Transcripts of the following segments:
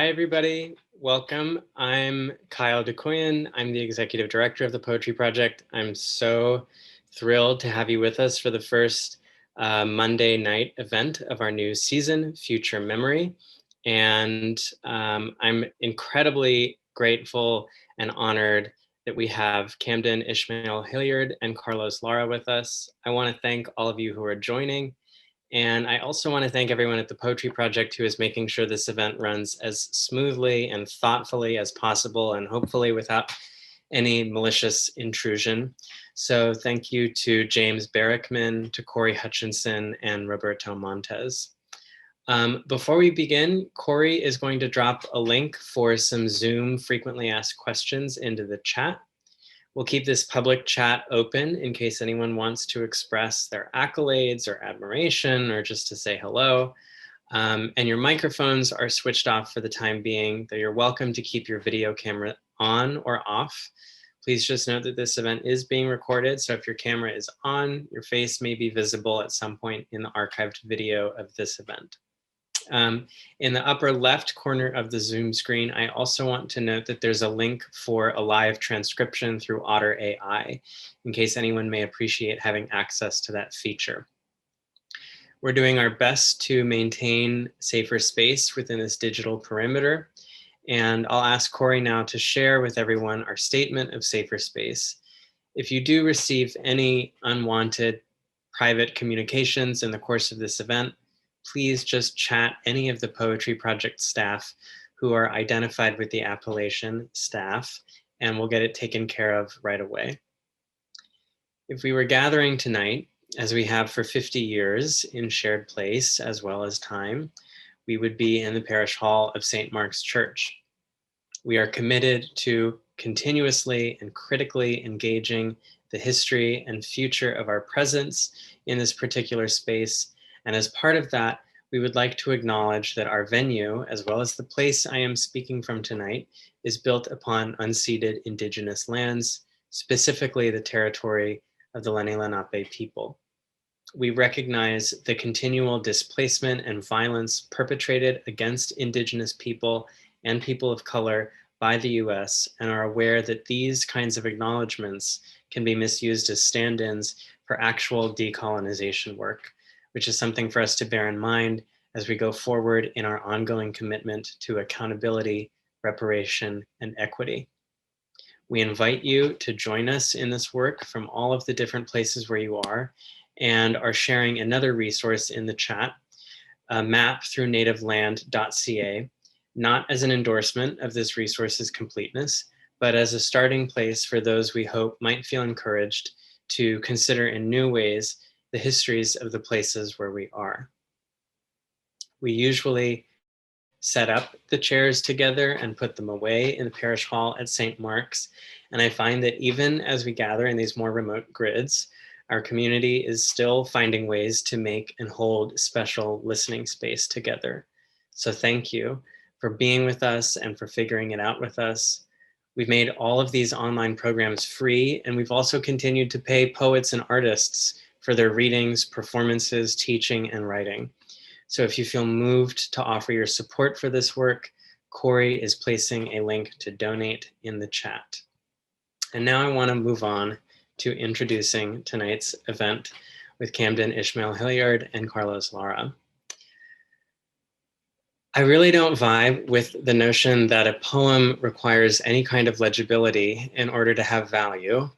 Hi, everybody. Welcome. I'm Kyle DeCoyan. I'm the executive director of the Poetry Project. I'm so thrilled to have you with us for the first Monday night event of our new season, Future Memory. And I'm incredibly grateful and honored that we have Kamden Ishmael Hilliard and Carlos Lara with us. I want to thank all of you who are joining. And I also want to thank everyone at the Poetry Project who is making sure this event runs as smoothly and thoughtfully as possible, and hopefully without any malicious intrusion. So thank you to James Barrickman, to Corey Hutchinson, and Roberto Montes. Before we begin, Corey is going to drop a link for some Zoom frequently asked questions into the chat. We'll keep this public chat open in case anyone wants to express their accolades or admiration or just to say hello. And your microphones are switched off for the time being, though you're welcome to keep your video camera on or off. Please just note that this event is being recorded, so if your camera is on, your face may be visible at some point in the archived video of this event. In the upper left corner of the Zoom screen, I also want to note that there's a link for a live transcription through Otter AI, in case anyone may appreciate having access to that feature. We're doing our best to maintain safer space within this digital perimeter, and I'll ask Corey now to share with everyone our statement of safer space. If you do receive any unwanted private communications in the course of this event, please just chat any of the Poetry Project staff who are identified with the appellation staff, and we'll get it taken care of right away. If we were gathering tonight, as we have for 50 years in shared place as well as time, we would be in the parish hall of St. Mark's Church. We are committed to continuously and critically engaging the history and future of our presence in this particular space. And as part of that, we would like to acknowledge that our venue, as well as the place I am speaking from tonight, is built upon unceded Indigenous lands, specifically the territory of the Lenni Lenape people. We recognize the continual displacement and violence perpetrated against Indigenous people and people of color by the US, and are aware that these kinds of acknowledgements can be misused as stand-ins for actual decolonization work, which is something for us to bear in mind as we go forward in our ongoing commitment to accountability, reparation, and equity. We invite you to join us in this work from all of the different places where you and are sharing another resource in the chat, a map through nativeland.ca, not as an endorsement of this resource's completeness, but as a starting place for those we hope might feel encouraged to consider in new ways the histories of the places where we are. We usually set up the chairs together and put them away in the parish hall at St. Mark's. And I find that even as we gather in these more remote grids, our community is still finding ways to make and hold special listening space together. So thank you for being with us and for figuring it out with us. We've made all of these online programs free, and we've also continued to pay poets and artists for their readings, performances, teaching, and writing. So if you feel moved to offer your support for this work, Corey is placing a link to donate in the chat. And now I want to move on to introducing tonight's event with Kamden Ishmael Hilliard and Carlos Lara. I really don't vibe with the notion that a poem requires any kind of legibility in order to have value.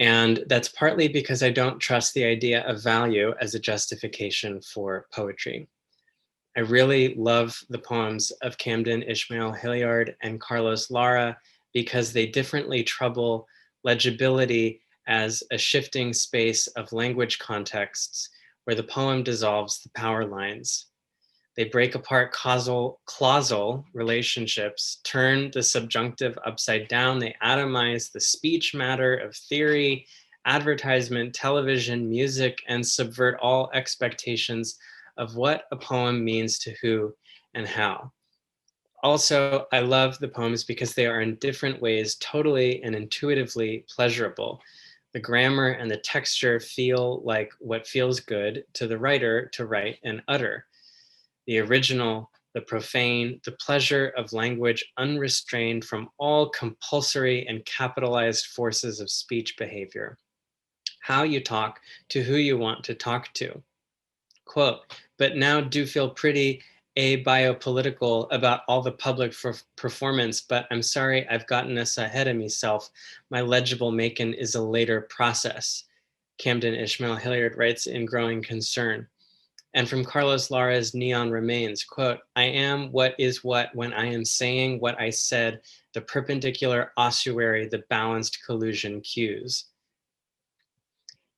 And that's partly because I don't trust the idea of value as a justification for poetry. I really love the poems of Kamden Ishmael Hilliard and Carlos Lara because they differently trouble legibility as a shifting space of language contexts where the poem dissolves the power lines. They break apart causal relationships, turn the subjunctive upside down. They atomize the speech matter of theory, advertisement, television, music, and subvert all expectations of what a poem means to who and how. Also, I love the poems because they are in different ways totally and intuitively pleasurable. The grammar and the texture feel like what feels good to the writer to write and utter. The original the profane, the pleasure of language unrestrained from all compulsory and capitalized forces of speech behavior. How you talk to who you want to talk to. Quote, but now do feel pretty abiopolitical about all the public performance, but I'm sorry I've gotten us ahead of myself. My legible making is a later process. Kamden Ishmael Hilliard writes in Growing Concern. And from Carlos Lara's Neon Remains, quote, I am what is what when I am saying what I said, the perpendicular ossuary, the balanced collusion cues.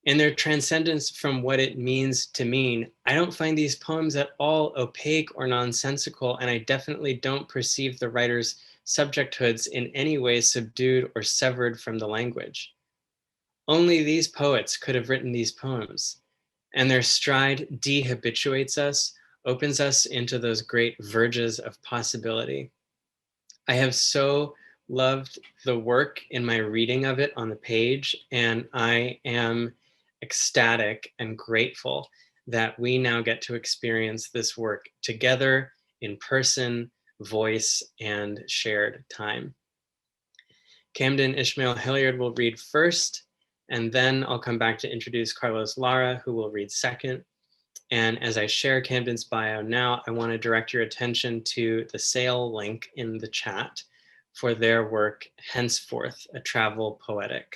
In their transcendence from what it means to mean, I don't find these poems at all opaque or nonsensical, and I definitely don't perceive the writer's subjecthoods in any way subdued or severed from the language. Only these poets could have written these poems, and their stride dehabituates us, opens us into those great verges of possibility. I have so loved the work in my reading of it on the page, and I am ecstatic and grateful that we now get to experience this work together in person, voice, and shared time. Kamden Ishmael Hilliard will read first, and then I'll come back to introduce Carlos Lara, who will read second. And as I share Kamden's bio now, I want to direct your attention to the sale link in the chat for their work, Henceforth, a Travel Poetic.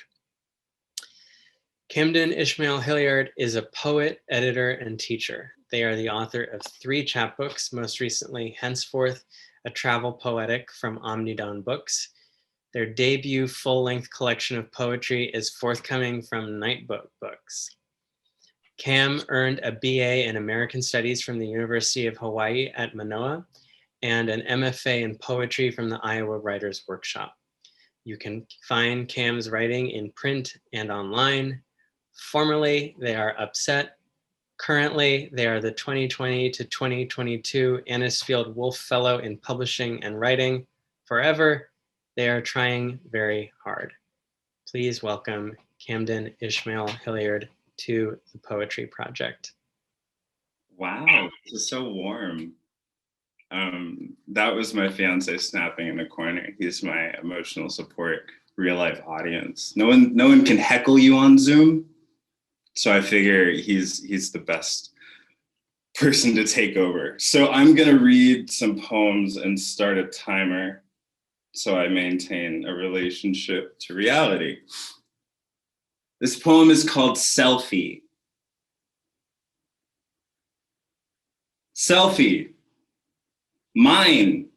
Kamden Ishmael Hilliard is a poet, editor, and teacher. They are the author of 3 chapbooks, most recently Henceforth, a Travel Poetic from Omnidon Books. Their debut full-length collection of poetry is forthcoming from Nightboat Books. Cam earned a BA in American Studies from the University of Hawaii at Manoa and an MFA in poetry from the Iowa Writers Workshop. You can find Cam's writing in print and online. Formerly, they are Upset. Currently, they are the 2020 to 2022 Anisfield Wolf Fellow in Publishing and Writing. Forever, they are trying very hard. Please welcome Kamden Ishmael Hilliard to the Poetry Project. Wow, this is so warm. That was my fiance snapping in the corner. He's my emotional support, real life audience. No one can heckle you on Zoom, so I figure he's the best person to take over. So I'm gonna read some poems and start a timer so I maintain a relationship to reality. This poem is called Selfie. Selfie. Mine,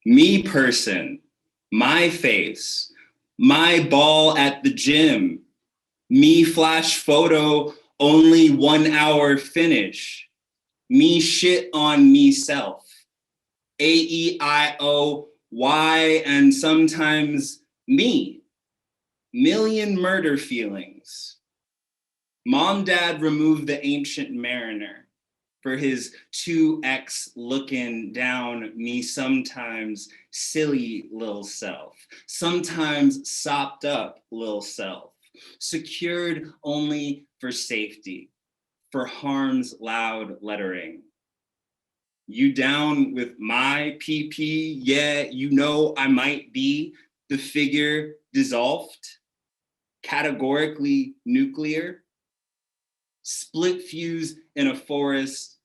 me person, my face, my ball at the gym, me flash photo, only 1 hour finish, me shit on me self, A-E-I-O-Y, and sometimes me, million murder feelings. Mom, dad removed the ancient mariner for his 2X looking down me sometimes silly lil self, sometimes sopped up lil self, secured only for safety, for harm's loud lettering. You down with my PP? Yeah, you know I might be the figure dissolved, categorically nuclear, split fuse in a forest,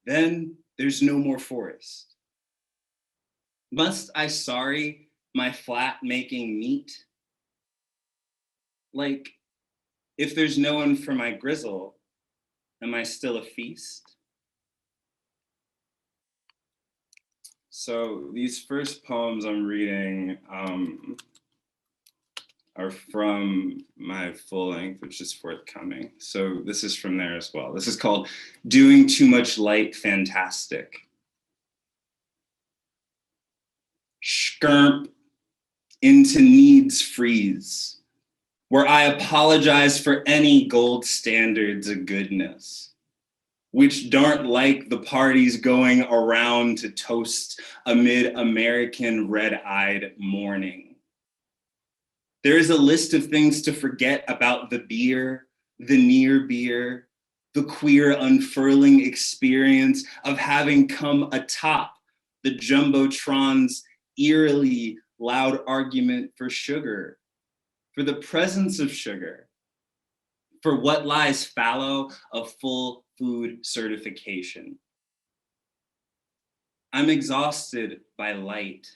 then there's no more forest. Must I sorry my flat making meat? Like, if there's no one for my grizzle, am I still a feast? So these first poems I'm reading are from my full length, which is forthcoming. So this is from there as well. This is called Doing Too Much Light Fantastic. Skirp into needs freeze, where I apologize for any gold standards of goodness, which daren't like the parties going around to toast amid American red-eyed mourning. There is a list of things to forget about the beer, the near beer, the queer unfurling experience of having come atop the Jumbotron's eerily loud argument for sugar, for the presence of sugar, for what lies fallow of full food certification. I'm exhausted by light,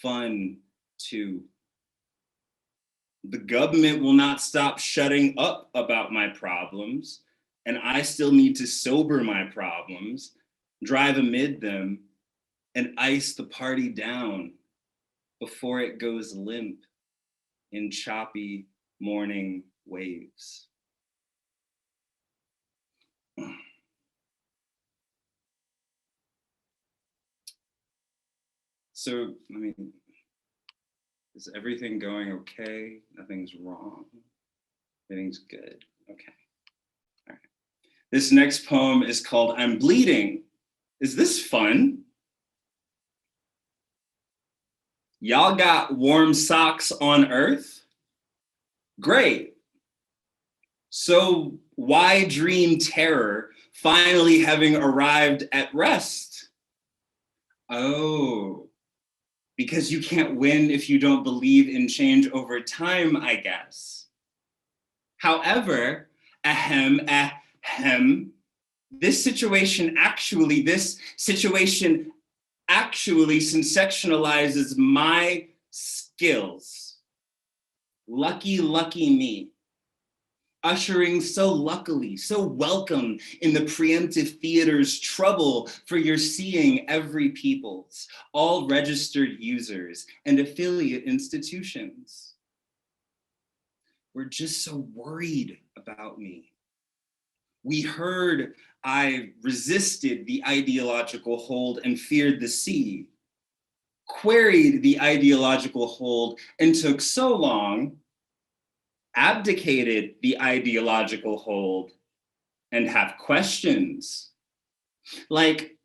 fun too. The government will not stop shutting up about my problems, and I still need to sober my problems, drive amid them, and ice the party down before it goes limp in choppy morning waves. So, I mean, is everything going okay? Nothing's wrong. Everything's good. Okay. All right. This next poem is called I'm Bleeding. Is this fun? Y'all got warm socks on Earth? Great. So why dream terror finally having arrived at rest? Oh, because you can't win if you don't believe in change over time, I guess. However, this situation actually sensationalizes my skills. Lucky, lucky me. Ushering so luckily, so welcome in the preemptive theater's trouble for your seeing every people's, all registered users and affiliate institutions. We're just so worried about me. We heard I resisted the ideological hold and feared the sea, queried the ideological hold and took so long, abdicated the ideological hold and have questions. Like,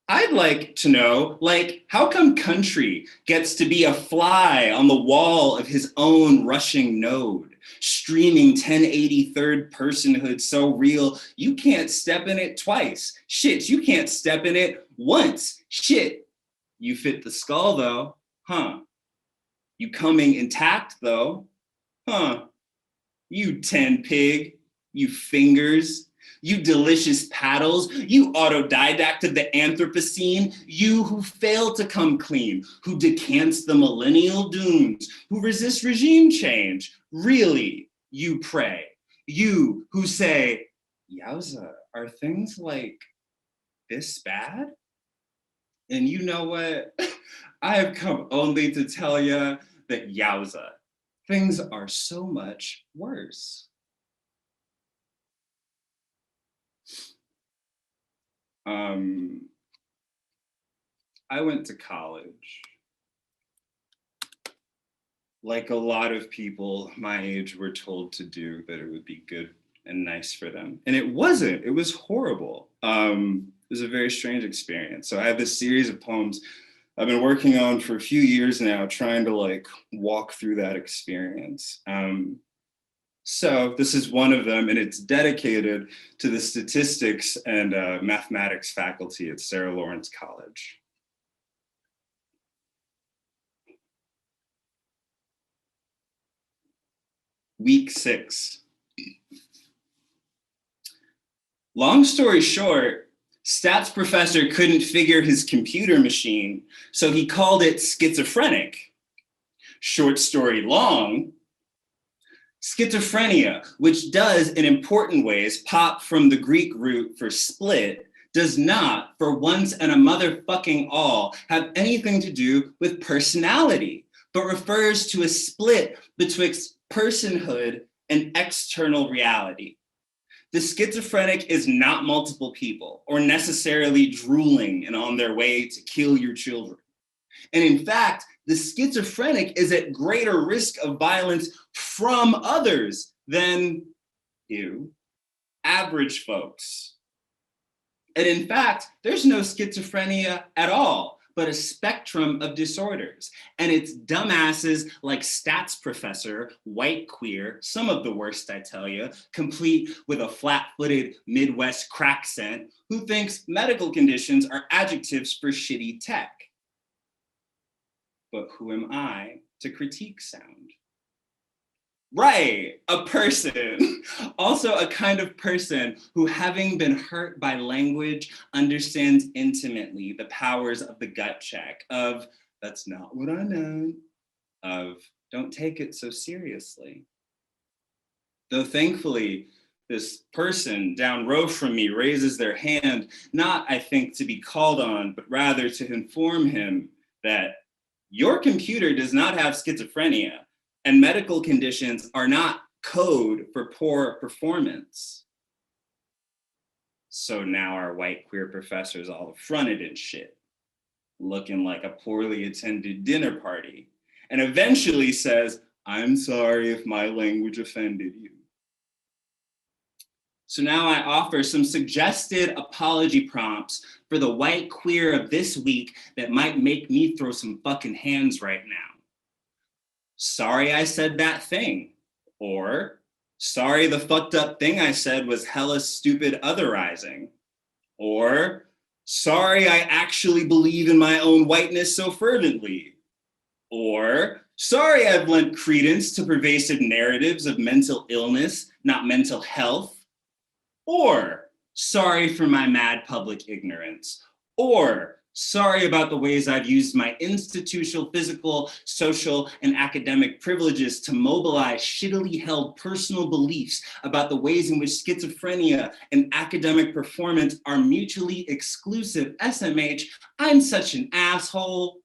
I'd like to know, like, how come country gets to be a fly on the wall of his own rushing node, streaming 1080 third personhood so real, you can't step in it twice. Shit, you can't step in it once. Shit, you fit the skull though, huh? You coming intact though, huh? You 10 pig, you fingers, you delicious paddles, you autodidact of the Anthropocene, you who fail to come clean, who decants the millennial dooms, who resist regime change. Really, you pray. You who say, yowza, are things like this bad? And you know what? I have come only to tell you that yowza, things are so much worse. I went to college. Like a lot of people my age were told to do, that it would be good and nice for them. And it wasn't, it was horrible. It was a very strange experience. So I have this series of poems I've been working on for a few years now, trying to like walk through that experience. So this is one of them, and it's dedicated to the statistics and mathematics faculty at Sarah Lawrence College. Week 6. Long story short, stats professor couldn't figure his computer machine, so he called it schizophrenic. Short story long, schizophrenia, which does in important ways pop from the Greek root for split, does not, for once and a motherfucking all, have anything to do with personality, but refers to a split betwixt personhood and external reality. The schizophrenic is not multiple people or necessarily drooling and on their way to kill your children. And in fact, the schizophrenic is at greater risk of violence from others than you, average folks. And in fact, there's no schizophrenia at all, but a spectrum of disorders. And it's dumbasses like stats professor, white queer, some of the worst, I tell you, complete with a flat-footed Midwest crack scent, who thinks medical conditions are adjectives for shitty tech. But who am I to critique sound? Right, a person. Also a kind of person who, having been hurt by language, understands intimately the powers of the gut check, of that's not what I know, of don't take it so seriously. Though thankfully, this person down row from me raises their hand, not, I think, to be called on, but rather to inform him that your computer does not have schizophrenia, and medical conditions are not code for poor performance. So now our white queer professor's all affronted and shit, looking like a poorly attended dinner party, and eventually says, I'm sorry if my language offended you. So now I offer some suggested apology prompts for the white queer of this week that might make me throw some fucking hands right now. Sorry I said that thing. Or, sorry the fucked up thing I said was hella stupid otherizing. Or, sorry I actually believe in my own whiteness so fervently. Or, sorry I've lent credence to pervasive narratives of mental illness, not mental health. Or, sorry for my mad public ignorance. Or, sorry about the ways I've used my institutional, physical, social, and academic privileges to mobilize shittily held personal beliefs about the ways in which schizophrenia and academic performance are mutually exclusive. SMH, I'm such an asshole.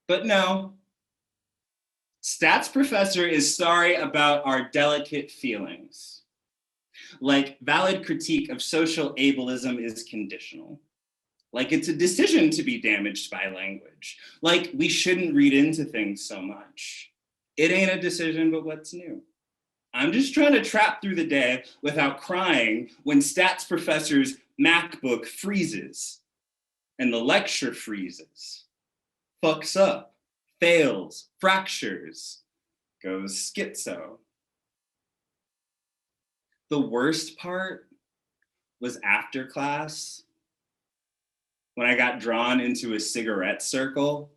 But no, stats professor is sorry about our delicate feelings. Like valid critique of social ableism is conditional. Like it's a decision to be damaged by language. Like we shouldn't read into things so much. It ain't a decision, but what's new? I'm just trying to trap through the day without crying when stats professor's MacBook freezes and the lecture freezes, fucks up, fails, fractures, goes schizo. The worst part was after class, when I got drawn into a cigarette circle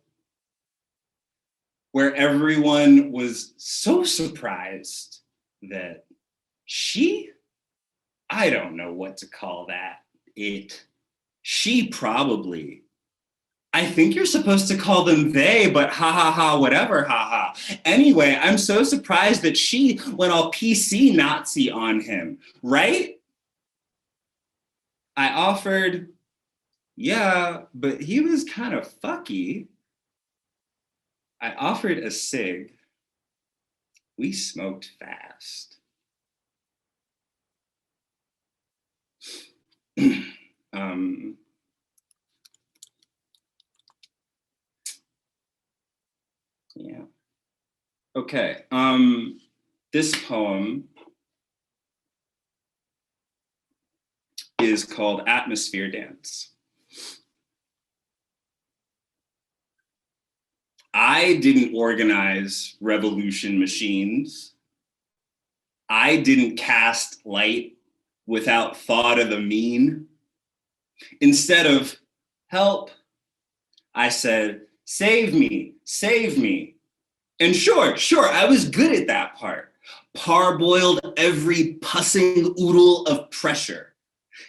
where everyone was so surprised that I don't know what to call that, she probably, I think you're supposed to call them they, but ha ha ha, whatever, ha ha. Anyway, I'm so surprised that she went all PC Nazi on him, right? I offered, yeah, but he was kind of fucky. I offered a cig. We smoked fast. Yeah. Okay. This poem is called Atmosphere Dance. I didn't organize revolution machines. I didn't cast light without thought of the mean. Instead of help, I said, save me, save me. And sure, I was good at that part. Parboiled every pussing oodle of pressure.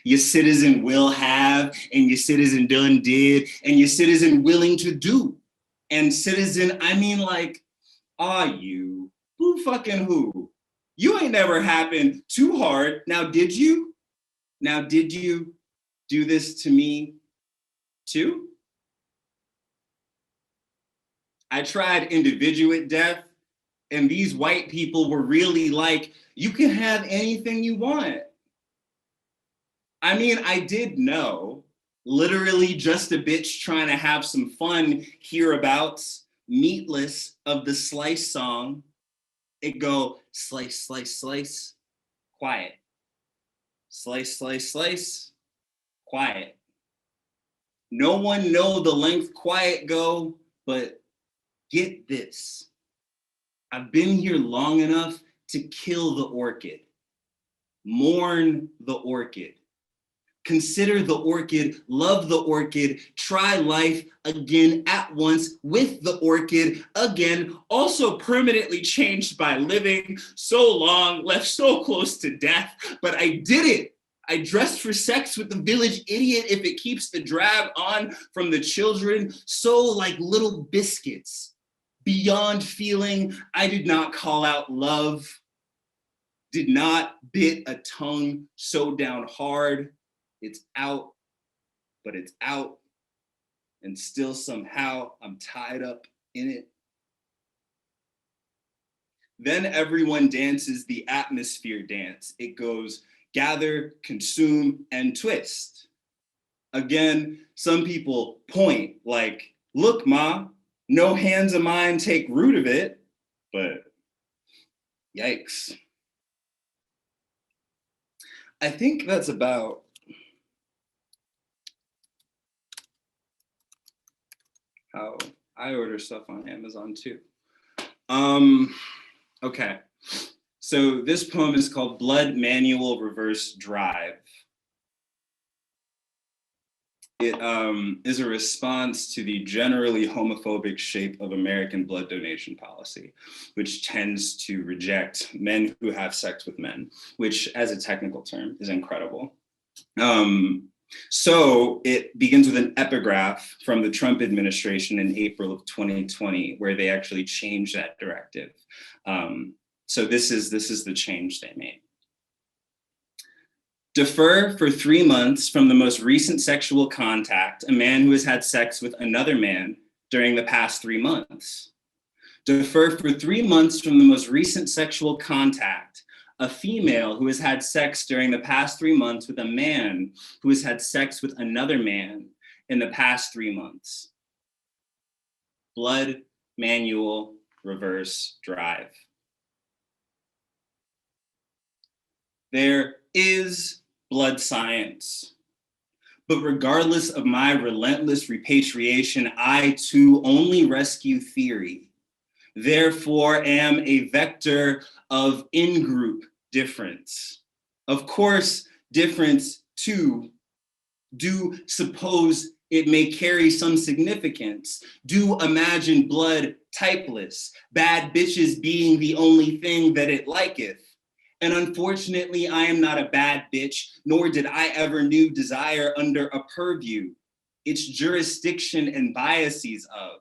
Your citizen will have, and your citizen done did, and your citizen willing to do. And citizen, I mean like, you? Who fucking who? You ain't never happened too hard. Now, did you? Now, did you do this to me too? I tried individuate death, and these white people were really like, you can have anything you want. I mean, I did know, literally just a bitch trying to have some fun hereabouts, meatless of the slice song. It go slice, slice, slice, quiet. Slice, slice, slice, quiet. No one know the length quiet go, but get this. I've been here long enough to kill the orchid, mourn the orchid, consider the orchid, love the orchid, try life again at once with the orchid again, also permanently changed by living so long, left so close to death, but I did it. I dressed for sex with the village idiot if it keeps the drab on from the children, so like little biscuits. Beyond feeling, I did not call out love, did not bit a tongue so down hard. It's out, but it's out, and still somehow I'm tied up in it. Then everyone dances the atmosphere dance. It goes gather, consume, and twist. Again, some people point like, look, ma, no hands of mine take root of it, but yikes. I think that's about how I order stuff on Amazon too. Okay, so this poem is called Blood Manual Reverse Drive. It is a response to the generally homophobic shape of American blood donation policy, which tends to reject men who have sex with men, which as a technical term is incredible. So it begins with an epigraph from the Trump administration in April of 2020, where they actually changed that directive. So this is the change they made. Defer for 3 months from the most recent sexual contact, a man who has had sex with another man during the past 3 months. Defer for 3 months from the most recent sexual contact, a female who has had sex during the past 3 months with a man who has had sex with another man in the past 3 months. Blood manual reverse drive. There is blood science. But regardless of my relentless repatriation, I too only rescue theory. Therefore am a vector of in-group difference. Of course, difference too, do suppose it may carry some significance. Do imagine blood typeless, bad bitches being the only thing that it liketh. And unfortunately, I am not a bad bitch, nor did I ever knew desire under a purview, its jurisdiction and biases of.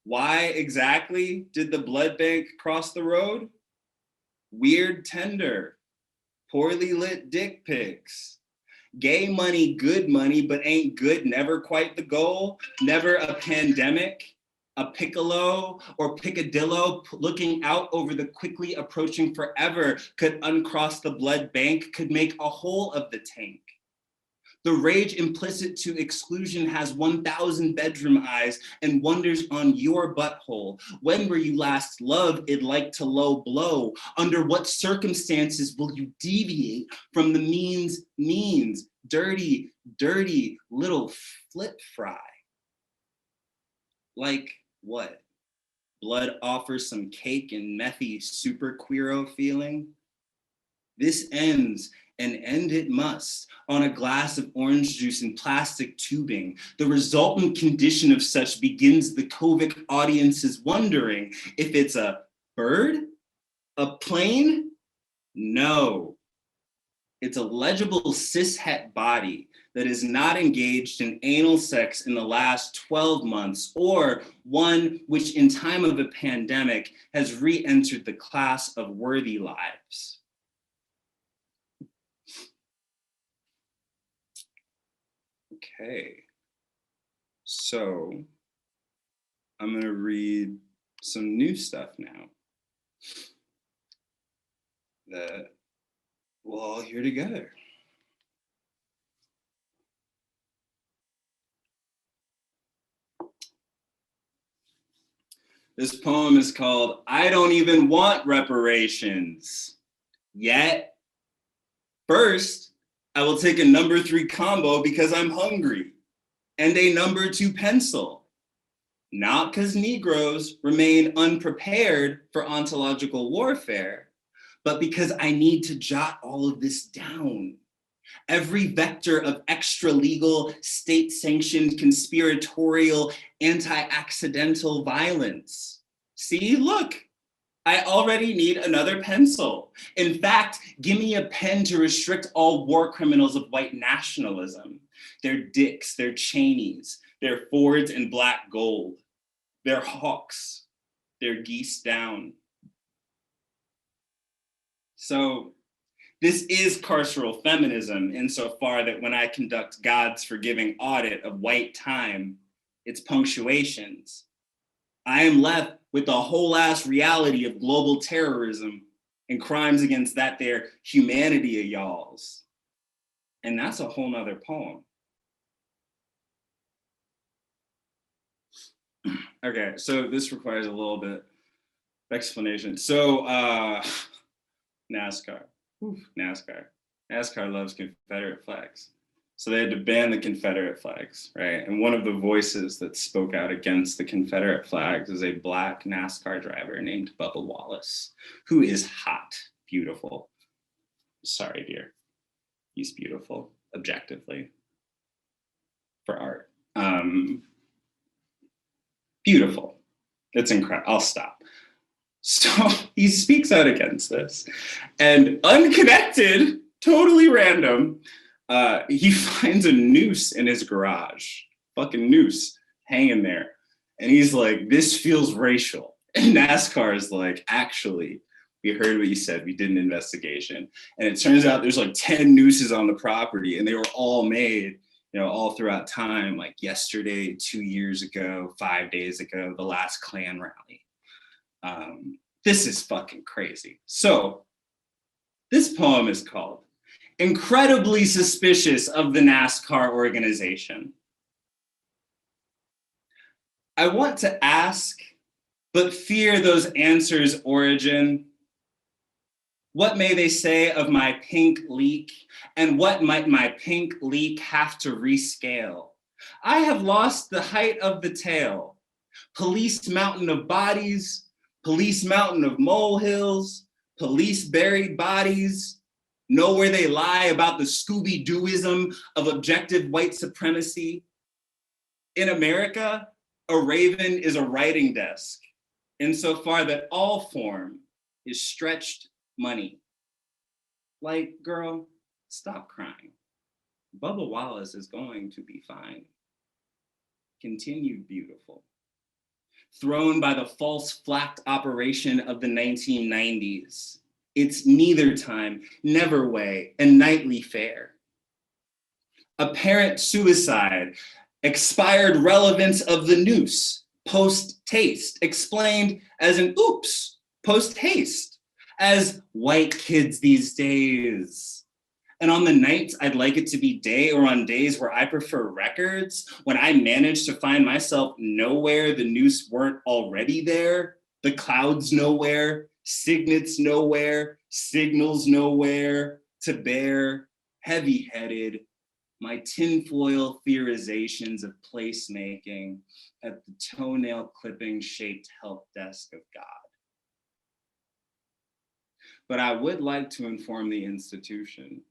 Why exactly did the blood bank cross the road? Weird tender, poorly lit dick pics. Gay money, good money, but ain't good never quite the goal, never a pandemic. A piccolo or picadillo looking out over the quickly approaching forever could uncross the blood bank, could make a hole of the tank. The rage implicit to exclusion has 1,000 bedroom eyes and wonders on your butthole. When were you last loved? It'd like to low blow. Under what circumstances will you deviate from the means? Dirty, dirty little flip fry. Like what? Blood offers some cake and methy super queero feeling? This ends, and end it must, on a glass of orange juice in plastic tubing. The resultant condition of such begins the Kovic audiences wondering if it's a bird? A plane? No. It's a legible cishet body that is not engaged in anal sex in the last 12 months, or one which in time of a pandemic has re-entered the class of worthy lives. Okay, so I'm gonna read some new stuff now that we'll all hear together. This poem is called I Don't Even Want Reparations Yet. First, I will take a number 3 combo because I'm hungry. and a number 2 pencil, not because Negroes remain unprepared for ontological warfare, but because I need to jot all of this down. Every vector of extra-legal, state-sanctioned, conspiratorial, anti-accidental violence. See, look, I already need another pencil. In fact, give me a pen to restrict all war criminals of white nationalism. Their Dicks, their Cheneys, their Fords and black gold, their Hawks, their geese down. So this is carceral feminism insofar that when I conduct God's forgiving audit of white time, its punctuations, I am left with the whole ass reality of global terrorism and crimes against that there humanity of y'all's. And that's a whole nother poem. Okay, so this requires a little bit of explanation. So NASCAR. NASCAR loves Confederate flags. So they had to ban the Confederate flags, right? And one of the voices that spoke out against the Confederate flags is a Black NASCAR driver named Bubba Wallace, who is hot, beautiful. Sorry, dear. He's beautiful, objectively, for art. Beautiful. It's incredible. I'll stop. So he speaks out against this, and unconnected, totally random, he finds a noose in his garage, fucking noose hanging there. And he's like, this feels racial. And NASCAR is like, actually, we heard what you said, we did an investigation. And it turns out there's like 10 nooses on the property, and they were all made, you know, all throughout time, like yesterday, 2 years ago, 5 days ago, the last Klan rally. This is fucking crazy. So this poem is called Incredibly Suspicious of the NASCAR Organization. I want to ask, but fear those answers' origin. What may they say of my pink leak, and what might my pink leak have to rescale? I have lost the height of the tail. Police mountain of bodies, police mountain of molehills, police buried bodies, know where they lie about the Scooby-Dooism of objective white supremacy. In America, a raven is a writing desk, insofar that all form is stretched money. Like, girl, stop crying. Bubba Wallace is going to be fine. Continued beautiful. Thrown by the false flacked operation of the 1990s. It's neither time, never way, and nightly fare. Apparent suicide, expired relevance of the noose, post-taste, explained as an oops, post-haste, as white kids these days. And on the nights I'd like it to be day, or on days where I prefer records, when I manage to find myself nowhere the noose weren't already there, the clouds nowhere, signets nowhere, signals nowhere, to bear, heavy-headed, my tinfoil theorizations of placemaking at the toenail clipping shaped help desk of God. But I would like to inform the institution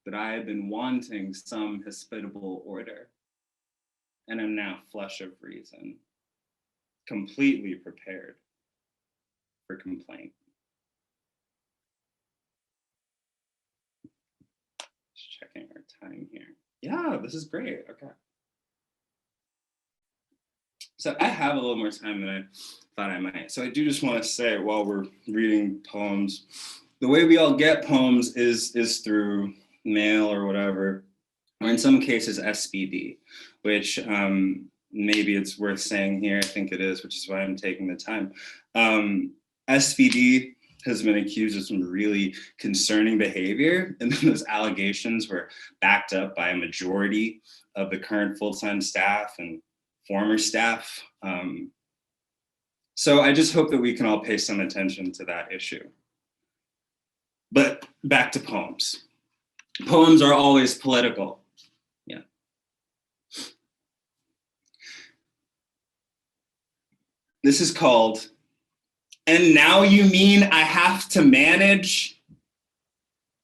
that I have been wanting some hospitable order, and am now flush of reason, completely prepared for complaint. Just checking our time here. Yeah, this is great, okay. So I have a little more time than I thought I might. So I do just want to say, while we're reading poems, the way we all get poems is through mail or whatever, or in some cases SBD, which maybe it's worth saying here, I think it is, which is why I'm taking the time. SVD has been accused of some really concerning behavior, and then those allegations were backed up by a majority of the current full-time staff and former staff. So I just hope that we can all pay some attention to that issue. But back to poems. Poems are always political. Yeah. This is called, "And Now You Mean I Have to Manage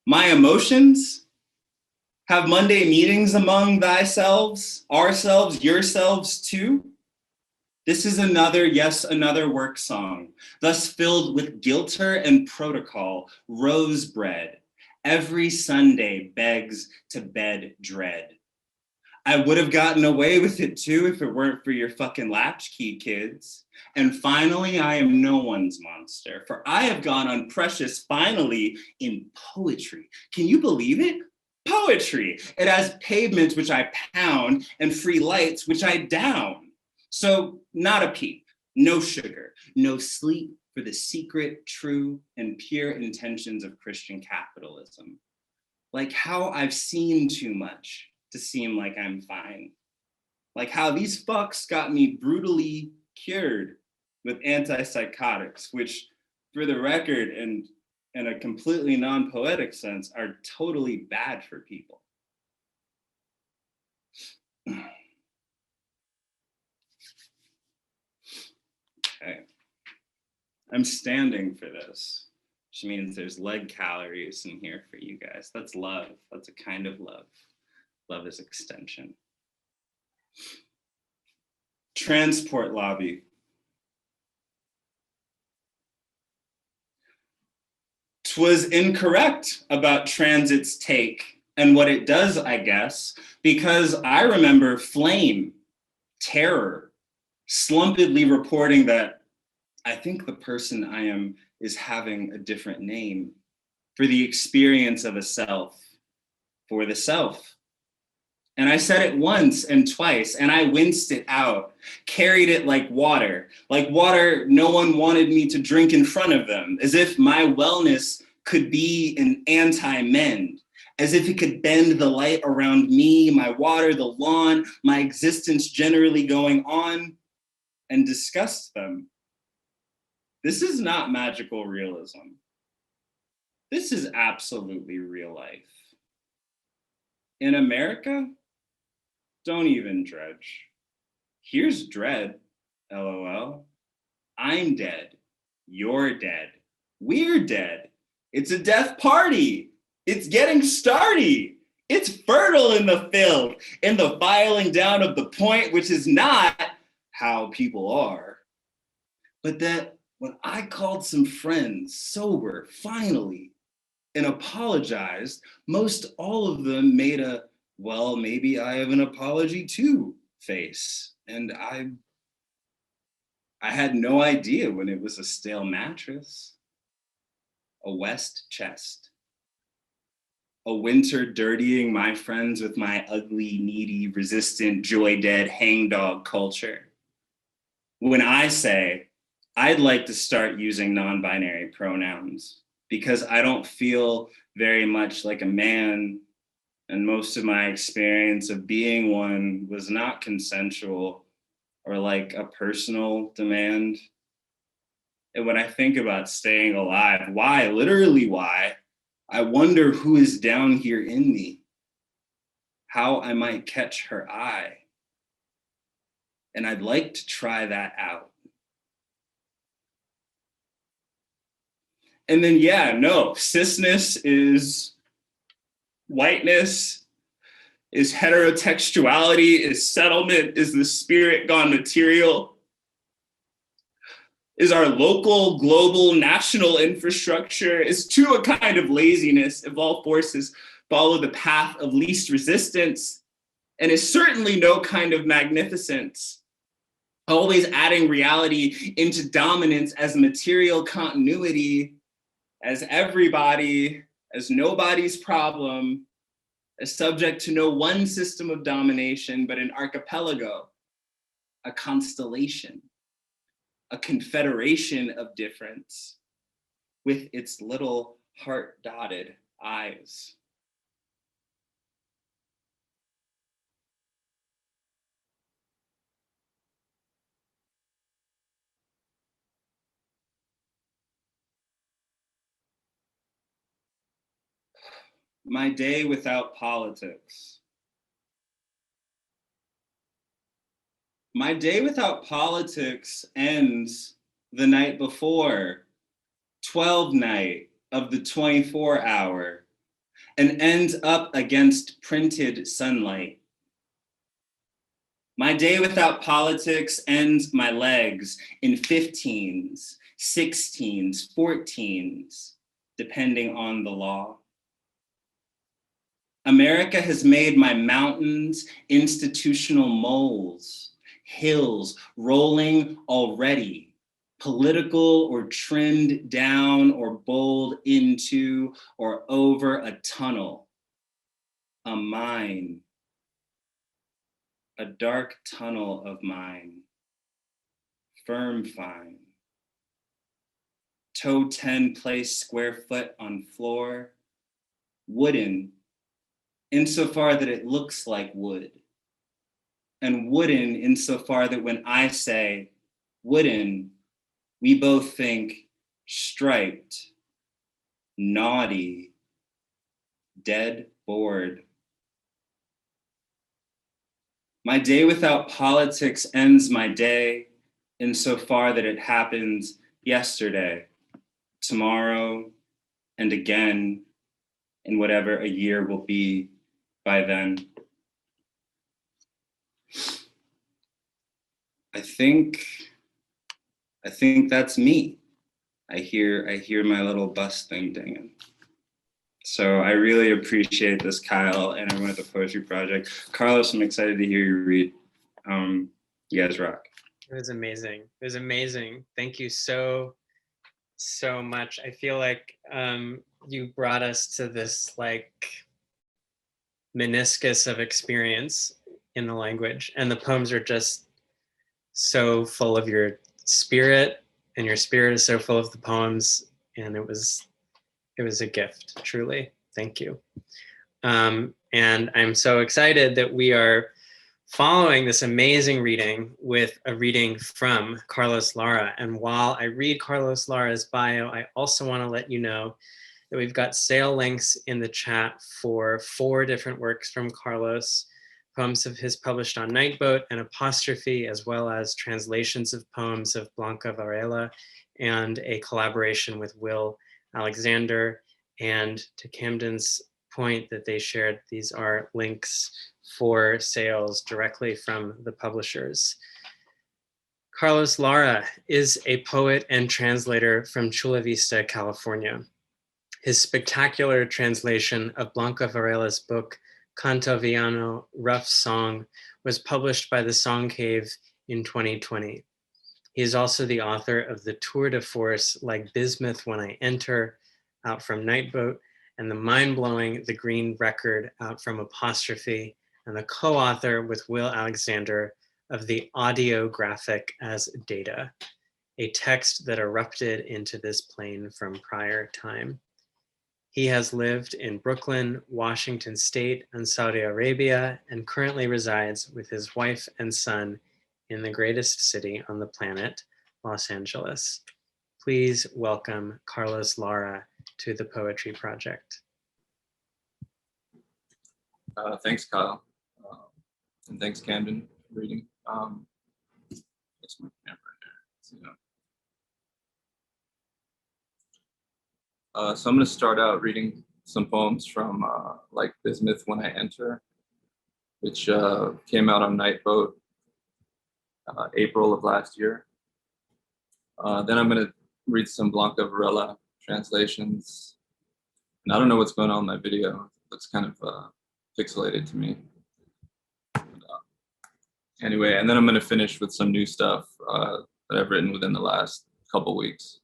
My Emotions? Have Monday meetings among thyselves, ourselves, yourselves too? This is another, yes, another work song, thus filled with gilter and protocol, rose bread. Every Sunday begs to bed dread. I would have gotten away with it too if it weren't for your fucking latchkey kids. And finally, I am no one's monster, for I have gone on precious finally in poetry. Can you believe it? Poetry. It has pavements which I pound and free lights which I down. So not a peep, no sugar, no sleep for the secret, true, and pure intentions of Christian capitalism. Like how I've seen too much to seem like I'm fine. Like how these fucks got me brutally cured with antipsychotics, which for the record and in a completely non-poetic sense are totally bad for people. Okay. I'm standing for this, which means there's leg calories in here for you guys. That's love. That's a kind of love. Love is extension. Transport lobby. 'Twas incorrect about transit's take and what it does, I guess, because I remember flame, terror, slumpedly reporting that I think the person I am is having a different name for the experience of a self, for the self. And I said it once and twice, and I winced it out, carried it like water no one wanted me to drink in front of them, as if my wellness could be an anti-mend, as if it could bend the light around me, my water, the lawn, my existence generally going on, and disgust them. This is not magical realism. This is absolutely real life. In America, don't even dredge. Here's dread, LOL. I'm dead. You're dead. We're dead. It's a death party. It's getting starty. It's fertile in the field, in the filing down of the point, which is not how people are. But that when I called some friends sober, finally, and apologized, most all of them made a, well, maybe I have an apology too face. And I had no idea when it was a stale mattress, a west chest, a winter dirtying my friends with my ugly, needy, resistant, joy dead hangdog culture. When I say I'd like to start using non-binary pronouns because I don't feel very much like a man, and most of my experience of being one was not consensual or like a personal demand. And when I think about staying alive, why, literally why, I wonder who is down here in me, how I might catch her eye. And I'd like to try that out. And then, yeah, no, cisness is whiteness, is heterotextuality, is settlement, is the spirit gone material, is our local, global, national infrastructure, is to a kind of laziness if all forces follow the path of least resistance, and is certainly no kind of magnificence, always adding reality into dominance as material continuity, as everybody, as nobody's problem, as subject to no one system of domination, but an archipelago, a constellation, a confederation of difference with its little heart-dotted eyes. My day without politics. My day without politics ends the night before, 12 night of the 24 hour, and ends up against printed sunlight. My day without politics ends my legs in 15s, 16s, 14s, depending on the law. America has made my mountains institutional moles, hills rolling already, political or trimmed down or bowled into or over a tunnel, a mine, a dark tunnel of mine, firm fine. Toe 10 place square foot on floor, wooden, insofar that it looks like wood. And wooden insofar that when I say wooden, we both think striped, naughty, dead bored. My day without politics ends my day insofar that it happens yesterday, tomorrow, and again, in whatever a year will be by then. I think that's me. I hear my little bus thing dinging. So I really appreciate this, Kyle, and everyone at the Poetry Project. Carlos, I'm excited to hear you read. You guys rock. It was amazing. It was amazing. Thank you so much. I feel like you brought us to this like meniscus of experience in the language, and the poems are just so full of your spirit, and your spirit is so full of the poems, and it was a gift, truly. Thank you. And I'm so excited that we are following this amazing reading with a reading from Carlos Lara. And while I read Carlos Lara's bio, I also want to let you know that we've got sale links in the chat for 4 different works from Carlos, poems of his published on Nightboat and Apostrophe, as well as translations of poems of Blanca Varela, and a collaboration with Will Alexander. And to Kamden's point that they shared, these are links for sales directly from the publishers. Carlos Lara is a poet and translator from Chula Vista, California. His spectacular translation of Blanca Varela's book, Canto Villano, Rough Song, was published by the Song Cave in 2020. He is also the author of the tour de force Like Bismuth When I Enter, out from Nightboat, and the mind-blowing The Green Record, out from Apostrophe, and the co-author with Will Alexander of the audio graphic as Data, a text that erupted into this plane from prior time. He has lived in Brooklyn, Washington State, and Saudi Arabia, and currently resides with his wife and son in the greatest city on the planet, Los Angeles. Please welcome Carlos Lara to the Poetry Project. Thanks, Kyle. And thanks, Kamden, for reading. It's my camera here. So I'm going to start out reading some poems from Like Bismuth When I Enter, which came out on Nightboat April of last year. Then I'm going to read some Blanca Varela translations. And I don't know what's going on in my video. It looks kind of pixelated to me. Anyway, and then I'm going to finish with some new stuff that I've written within the last couple weeks.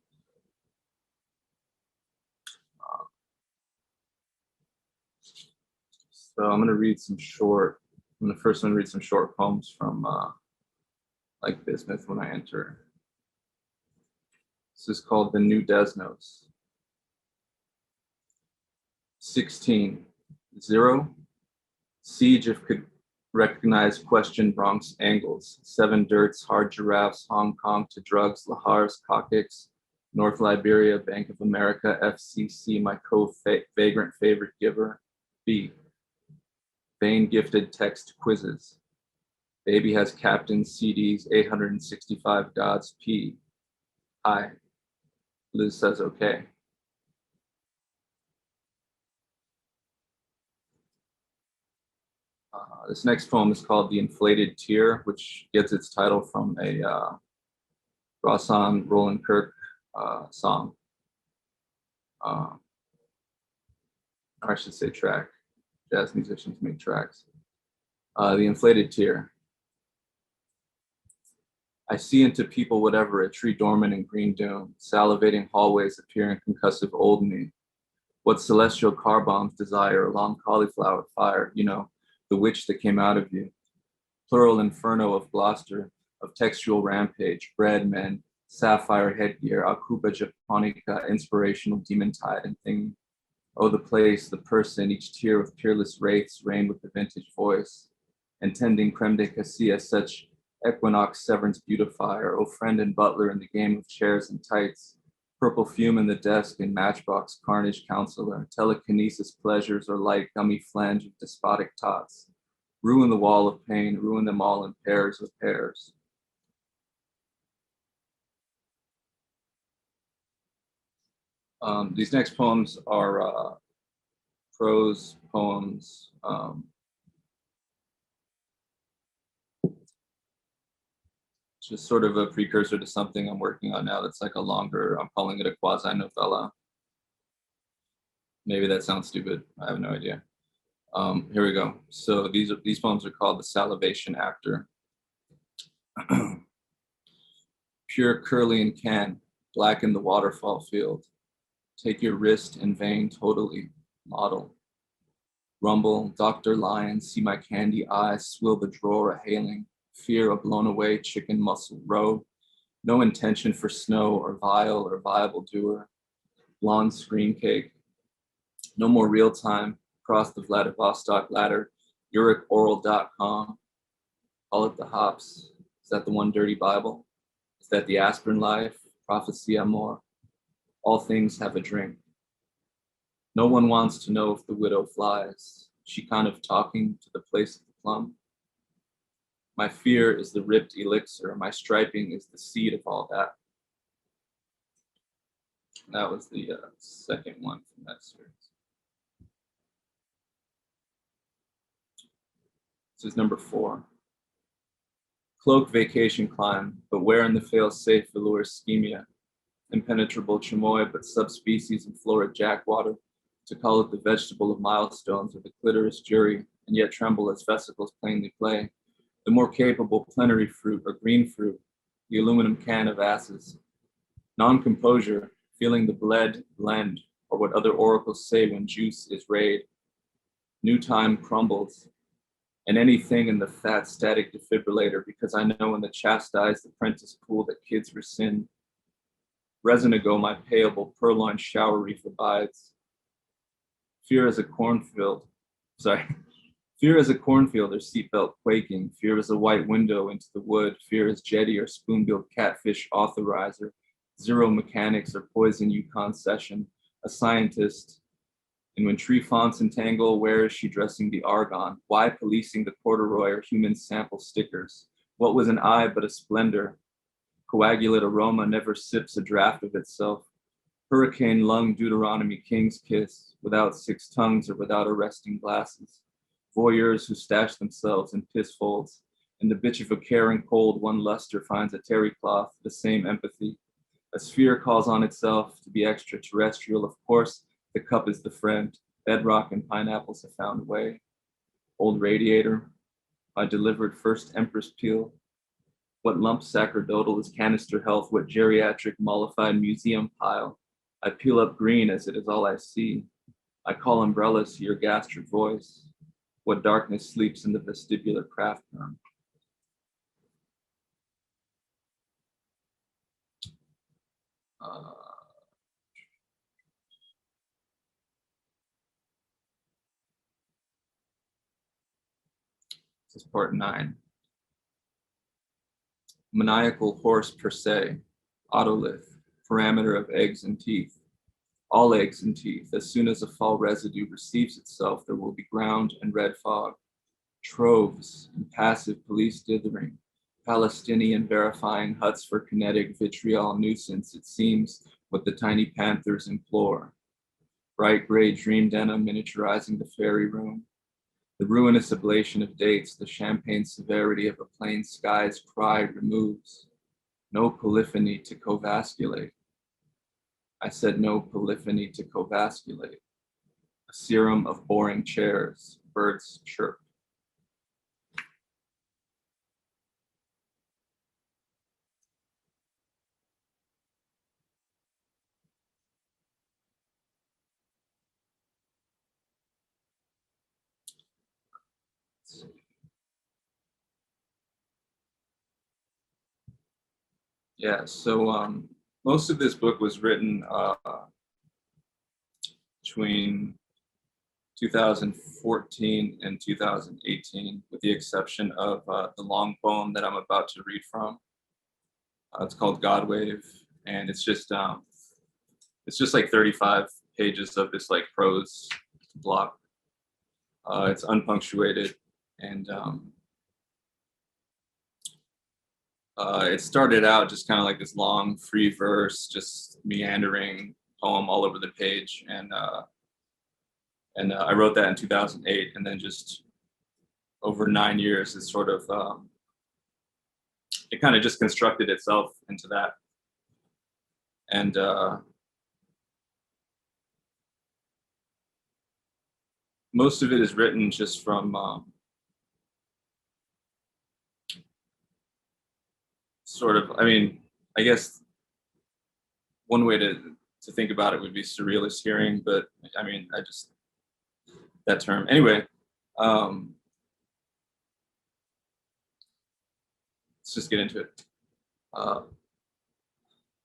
So I'm going to read some short, I'm going to first read some short poems from Like Bismuth When I Enter. This is called The New Desnos. 16, 0, siege if could recognize question Bronx angles, 7 dirts, hard giraffes, Hong Kong to drugs, Lahar's, Coccyx, North Liberia, Bank of America, FCC, my co-vagrant favorite giver, B, vain gifted text quizzes, Baby has Captain CD's 865 Gods P. Hi. Liz says okay. This next poem is called The Inflated Tear, which gets its title from a Rawson Roland Kirk song. Or I should say track. Jazz musicians make tracks. The Inflated Tear. I see into people whatever, a tree dormant in green dune, salivating hallways appearing concussive old me. What celestial car bombs desire, a long cauliflower fire, you know, the witch that came out of you. Plural inferno of Gloucester, of textual rampage, bread men, sapphire headgear, Akuba Japonica, inspirational demon tide and thing. Oh, the place, the person, each tier with peerless wraiths reign with the vintage voice. And tending creme de cassia, such equinox severance beautifier, oh friend and butler in the game of chairs and tights. Purple fume in the desk and matchbox carnage counselor, telekinesis pleasures or light gummy flange of despotic tots. Ruin the wall of pain, ruin them all in pairs with pairs. These next poems are prose poems. Just sort of a precursor to something I'm working on now that's like a longer, I'm calling it a quasi-novella. Maybe that sounds stupid, I have no idea. Here we go. So these poems are called The Salvation Actor. Pure Curlean can, black in the waterfall field. Take your wrist in vain totally, model. Rumble, Dr. Lion, see my candy eyes, swill the drawer a hailing. Fear a blown away chicken muscle row. No intention for snow or vile or viable doer. Blonde screen cake. No more real time. Across the Vladivostok ladder. UricOral.com. Call it the hops. Is that the one dirty Bible? Is that the aspirin life? Prophecy amor. All things have a drink. No one wants to know if the widow flies. She kind of talking to the place of the plum. My fear is the ripped elixir. My striping is the seed of all that. That was the second one from that series. This is number 4. Cloak vacation climb, but where in the fail-safe velour ischemia? Impenetrable chamoy, but subspecies in florid jackwater, to call it the vegetable of milestones or the clitoris jury, and yet tremble as vesicles plainly play. The more capable plenary fruit or green fruit, the aluminum can of asses. Non-composure, feeling the blend, or what other oracles say when juice is rayed. New time crumbles, and anything in the fat static defibrillator, because I know in the chastised apprentice pool that kids rescind. Resin ago, my payable purloin shower reef abides. Fear as a cornfield, Fear as a cornfield or seatbelt quaking. Fear as a white window into the wood. Fear as jetty or spoon-billed catfish authorizer. Zero mechanics or poison Yukon session. A scientist. And when tree fonts entangle, where is she dressing the argon? Why policing the corduroy or human sample stickers? What was an eye but a splendor? Coagulate aroma never sips a draft of itself. Hurricane lung Deuteronomy king's kiss, without 6 tongues or without arresting glasses. Voyeurs who stash themselves in piss folds. In the bitch of a caring cold, one luster finds a terry cloth, the same empathy. A sphere calls on itself to be extraterrestrial. Of course, the cup is the friend. Bedrock and pineapples have found a way. Old radiator, my delivered first empress peel. What lump sacerdotal is canister health? What geriatric mollified museum pile? I peel up green as it is all I see. I call umbrellas to your gastric voice. What darkness sleeps in the vestibular craft room? This is part 9. Maniacal horse per se, otolith, parameter of eggs and teeth. All eggs and teeth. As soon as a fall residue receives itself, there will be ground and red fog. troves, impassive police dithering, Palestinian verifying huts for kinetic vitriol nuisance, it seems what the tiny panthers implore. Bright gray dream denim miniaturizing the fairy room, the ruinous ablation of dates, the champagne severity of a plain sky's cry removes. No polyphony to covasculate. I said no polyphony to covasculate. A serum of boring chairs, birds chirp. Yeah, so most of this book was written between 2014 and 2018, with the exception of the long poem that I'm about to read from. It's called God Wave, and it's just like 35 pages of this like prose block. It's unpunctuated, and it started out just kind of like this long free verse, just meandering poem all over the page, and I wrote that in 2008, and then just over 9 years, it sort of it kind of just constructed itself into that, and most of it is written just from sort of, I mean, I guess one way to think about it would be surrealist hearing, but I mean, that term. Anyway, let's just get into it.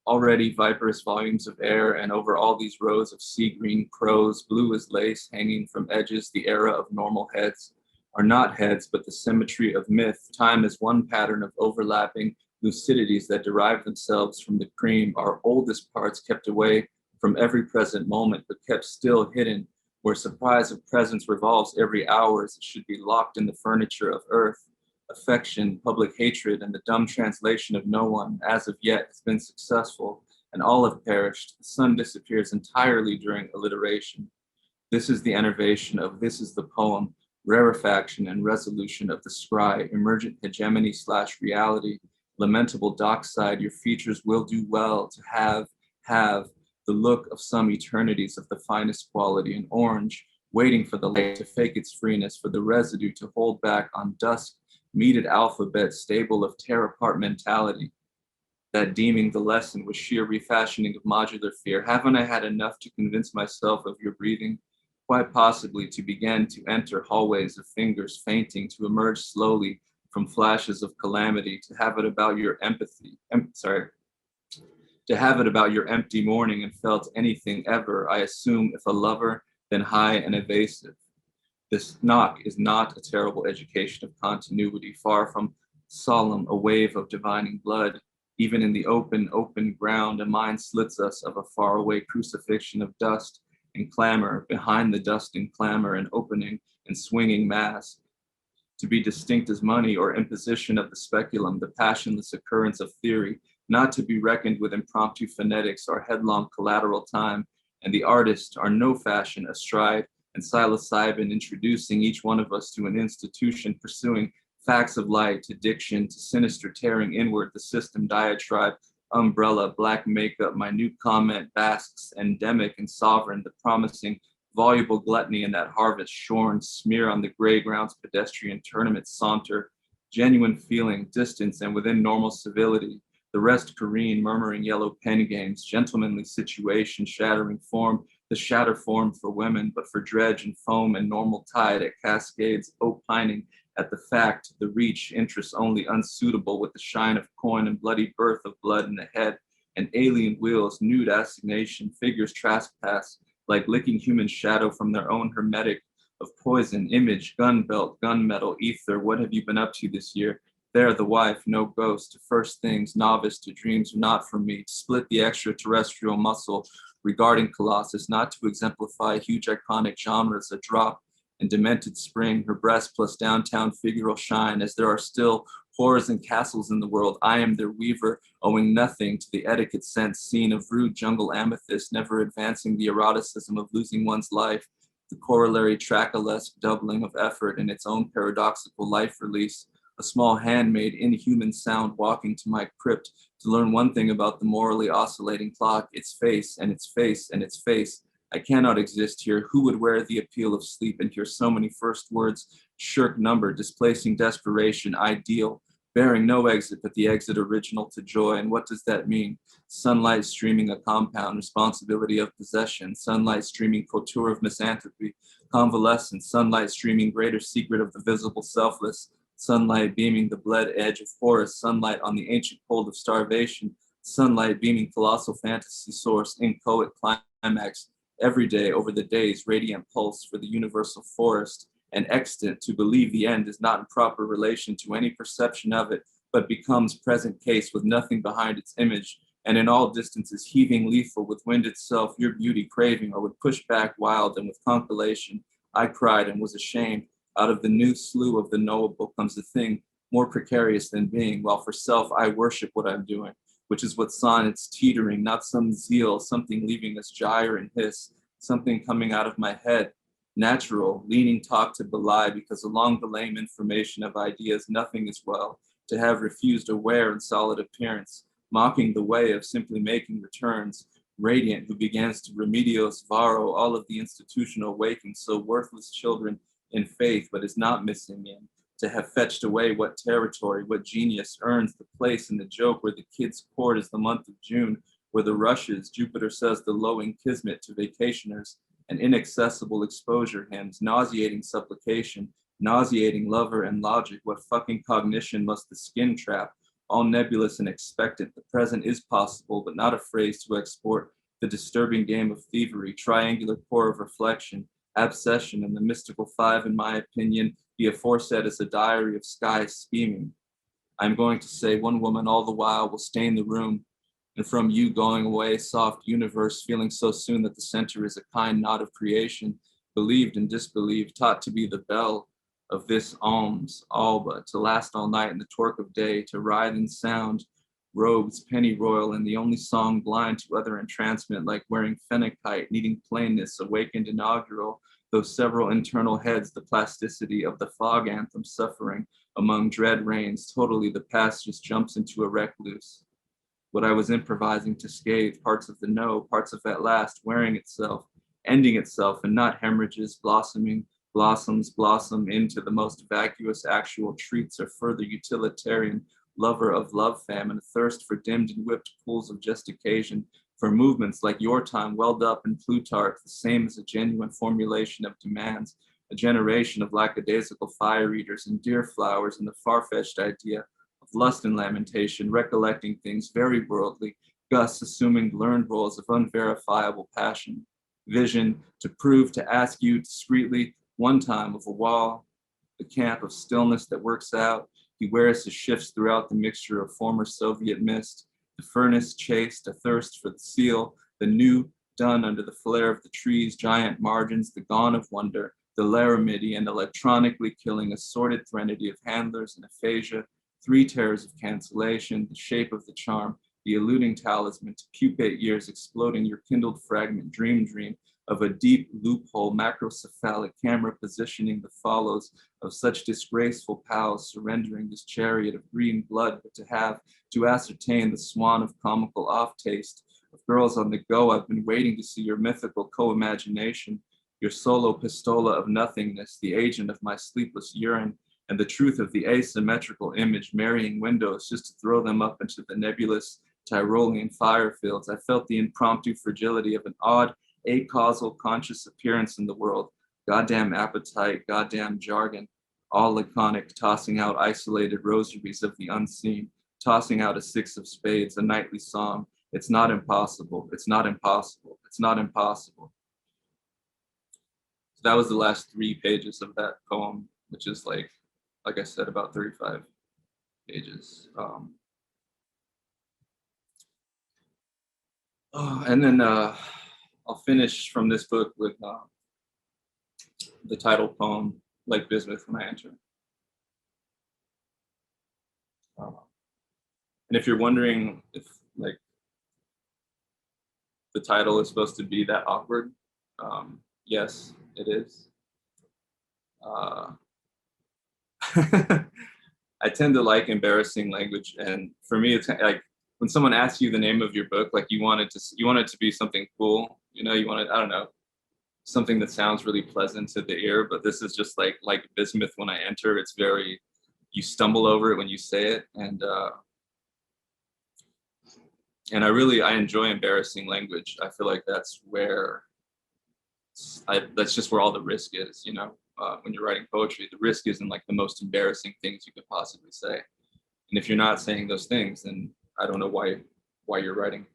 Already viperous volumes of air, and over all these rows of sea green crows, blue as lace hanging from edges, the era of normal heads are not heads, but the symmetry of myth. Time is one pattern of overlapping lucidities that derive themselves from the cream, our oldest parts kept away from every present moment, but kept still hidden, where surprise of presence revolves every hour as it should be locked in the furniture of earth. Affection, public hatred, and the dumb translation of no one, as of yet, has been successful, and all have perished. The sun disappears entirely during alliteration. This is the enervation of this is the poem, rarefaction and resolution of the scry, emergent hegemony / reality, lamentable dockside, your features will do well to have the look of some eternities of the finest quality, an orange, waiting for the light to fake its freeness, for the residue to hold back on dusk, meted alphabet stable of tear apart mentality, that deeming the lesson was sheer refashioning of modular fear. Haven't I had enough to convince myself of your breathing? Quite possibly to begin to enter hallways of fingers fainting, to emerge slowly from flashes of calamity, to have it about your to have it about your empty morning and felt anything ever, I assume, if a lover, then high and evasive. This knock is not a terrible education of continuity, far from solemn, a wave of divining blood. Even in the open ground, a mind slits us of a faraway crucifixion of dust and clamor, behind the dust and clamor, an opening and swinging mass. To be distinct as money or imposition of the speculum, the passionless occurrence of theory, not to be reckoned with impromptu phonetics or headlong collateral time, and the artist are no fashion astride, and psilocybin introducing each one of us to an institution, pursuing facts of light, to diction, to sinister tearing inward, the system diatribe, umbrella, black makeup, minute comment, basks, endemic and sovereign, the promising voluble gluttony in that harvest shorn, smear on the gray grounds, pedestrian tournament saunter, genuine feeling, distance, and within normal civility, the rest careen, murmuring yellow pen games, gentlemanly situation, shattering form, the shatter form for women, but for dredge and foam and normal tide at cascades, opining at the fact, the reach, interest only unsuitable with the shine of coin and bloody birth of blood in the head, and alien wheels, nude assignation, figures trespass, like licking human shadow from their own hermetic of poison, image, gun belt, gunmetal, ether, what have you been up to this year? There, the wife, no ghost, to first things, novice to dreams not for me, to split the extraterrestrial muscle regarding Colossus, not to exemplify huge iconic genres, a drop and demented spring, her breast plus downtown figural shine, as there are still whores and castles in the world. I am their weaver, owing nothing to the etiquette sense scene of rude jungle amethyst, never advancing the eroticism of losing one's life, the corollary trackalesque doubling of effort in its own paradoxical life release, a small handmade inhuman sound walking to my crypt to learn one thing about the morally oscillating clock, its face and its face and its face. I cannot exist here. Who would wear the appeal of sleep and hear so many first words, shirk number, displacing desperation, ideal, bearing no exit but the exit original to joy? And what does that mean? Sunlight streaming a compound, responsibility of possession, sunlight streaming couture of misanthropy, convalescence, sunlight streaming greater secret of the visible selfless, sunlight beaming the bled edge of forest, sunlight on the ancient cold of starvation, sunlight beaming colossal fantasy source, inchoate climax, every day over the day's radiant pulse for the universal forest, and extant to believe the end is not in proper relation to any perception of it, but becomes present case with nothing behind its image, and in all distances heaving lethal with wind itself, your beauty craving, or would push back wild and with consolation. I cried and was ashamed. Out of the new slough of the knowable comes a thing more precarious than being, while for self I worship what I'm doing, which is what sonnets teetering, not some zeal, something leaving us gyre and hiss, something coming out of my head, natural, leaning talk to belie, because along the lame information of ideas nothing is well, to have refused a wear and solid appearance, mocking the way of simply making returns, radiant who begins to remedios varo all of the institutional waking, so worthless children in faith, but is not missing in, to have fetched away what territory, what genius earns the place in the joke where the kid's court is the month of June, where the rushes, Jupiter says the lowing kismet to vacationers, and inaccessible exposure hymns, nauseating supplication, nauseating lover and logic, what fucking cognition must the skin trap, all nebulous and expectant, the present is possible, but not a phrase to export, the disturbing game of thievery, triangular core of reflection, absession, and the mystical five, in my opinion, the aforesaid is a diary of sky scheming. I'm going to say one woman all the while will stain the room, and from you going away, soft universe, feeling so soon that the center is a kind knot of creation, believed and disbelieved, taught to be the bell of this alms, alba, to last all night in the torque of day, to writhe in sound, robes pennyroyal, and the only song blind to other entrancement, like wearing phenakite, needing plainness, awakened inaugural, though several internal heads, the plasticity of the fog anthem suffering among dread rains, totally the past just jumps into a recluse. What I was improvising to scathe, parts of the no, parts of at last, wearing itself, ending itself, and not hemorrhages, blossoming, blossoms blossom into the most vacuous actual treats or further utilitarian lover of love famine, thirst for dimmed and whipped pools of just occasion, for movements like your time welled up in Plutarch, the same as a genuine formulation of demands, a generation of lackadaisical fire eaters and deer flowers, and the far-fetched idea of lust and lamentation, recollecting things very worldly, Gus assuming learned roles of unverifiable passion, vision to prove, to ask you discreetly, one time of a wall, the camp of stillness that works out, he wears his shifts throughout the mixture of former Soviet mist, the furnace chased, a thirst for the seal, the new done under the flare of the trees, giant margins, the gone of wonder, the laramidi, and electronically killing a sordid threnody of handlers and aphasia, three terrors of cancellation, the shape of the charm, the eluding talisman to pupate years exploding your kindled fragment, dream of a deep loophole, macrocephalic camera positioning the follows of such disgraceful pals, surrendering this chariot of green blood, but to ascertain the swan of comical off-taste of girls on the go. I've been waiting to see your mythical co-imagination, your solo pistola of nothingness, the agent of my sleepless urine, and the truth of the asymmetrical image, marrying windows just to throw them up into the nebulous Tyrolean fire fields. I felt the impromptu fragility of an odd, acausal conscious appearance in the world, goddamn appetite, goddamn jargon, all laconic, tossing out isolated rosaries of the unseen, tossing out a six of spades, a nightly song. It's not impossible, it's not impossible, it's not impossible. So that was the last 3 pages of that poem, which is like I said, about 35 pages. And then I'll finish from this book with the title poem, like Bismuth When I Enter. And if you're wondering if like the title is supposed to be that awkward, yes, it is. I tend to like embarrassing language, and for me, it's like when someone asks you the name of your book, like you want it to be something cool, you know, you want it, I don't know, something that sounds really pleasant to the ear. But this is just like Bismuth When I Enter. It's very, you stumble over it when you say it, and I enjoy embarrassing language. I feel like that's just where all the risk is, you know. When you're writing poetry, the risk is in like the most embarrassing things you could possibly say. And if you're not saying those things, then I don't know why you're writing.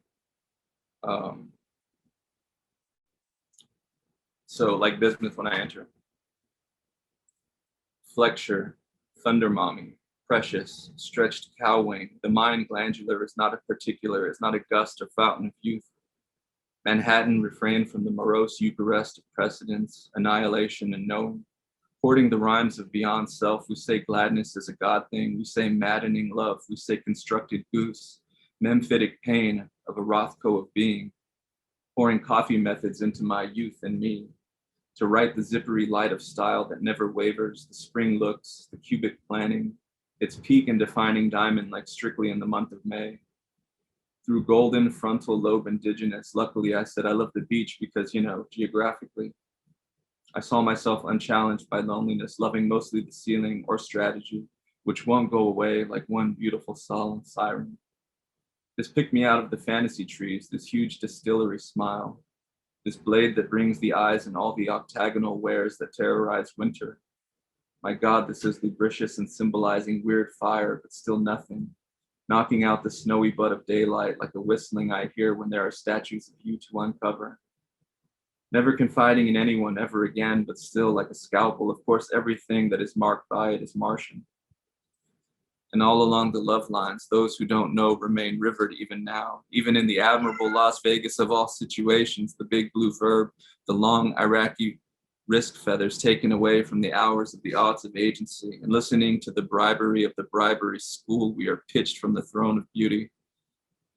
So like Bismuth When I Enter. Flexure, thunder mommy, precious, stretched cow wing. The mind glandular is not a particular, is not a gust or fountain of youth. Manhattan refrained from the morose Eucharist of precedence, annihilation, and knowing. Hoarding the rhymes of beyond self, we say gladness is a God thing, we say maddening love, we say constructed goose, memphitic pain of a Rothko of being, pouring coffee methods into my youth and me, to write the zippery light of style that never wavers, the spring looks, the cubic planning, its peak and defining diamond like strictly in the month of May. Through golden frontal lobe indigenous, luckily I said I love the beach because, you know, geographically, I saw myself unchallenged by loneliness, loving mostly the ceiling or strategy, which won't go away like one beautiful solemn siren. This picked me out of the fantasy trees, this huge distillery smile, this blade that brings the eyes and all the octagonal wares that terrorize winter. My God, this is lubricious and symbolizing weird fire, but still nothing, knocking out the snowy bud of daylight like a whistling I hear when there are statues of you to uncover. Never confiding in anyone ever again, but still like a scalpel. Of course, everything that is marked by it is Martian. And all along the love lines, those who don't know remain rivered even now. Even in the admirable Las Vegas of all situations, the big blue verb, the long Iraqi wrist feathers taken away from the hours of the odds of agency, and listening to the bribery of the bribery school, we are pitched from the throne of beauty.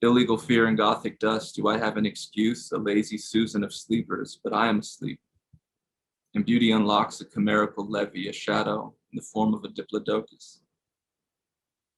Illegal fear and gothic dust, do I have an excuse? A lazy Susan of sleepers, but I am asleep. And beauty unlocks a chimerical levee, a shadow in the form of a diplodocus.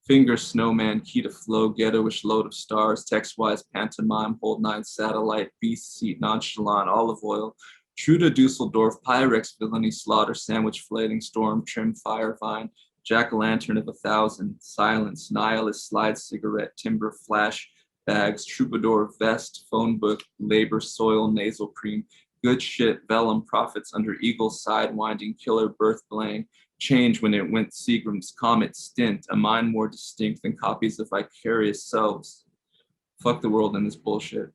Finger snowman, key to flow, ghettoish load of stars, text-wise pantomime, hold nine satellite, beast seat, nonchalant, olive oil, true to Dusseldorf, Pyrex, villainy, slaughter, sandwich, flating, storm, trim, fire, vine, jack-o'-lantern of 1,000, silence, nihilist, slide cigarette, timber, flash, bags, troubadour, vest, phone book, labor, soil, nasal cream, good shit, vellum, profits under eagle, sidewinding, killer, birth, blame, change when it went Seagram's, comet, stint, a mind more distinct than copies of vicarious selves. Fuck the world and this bullshit.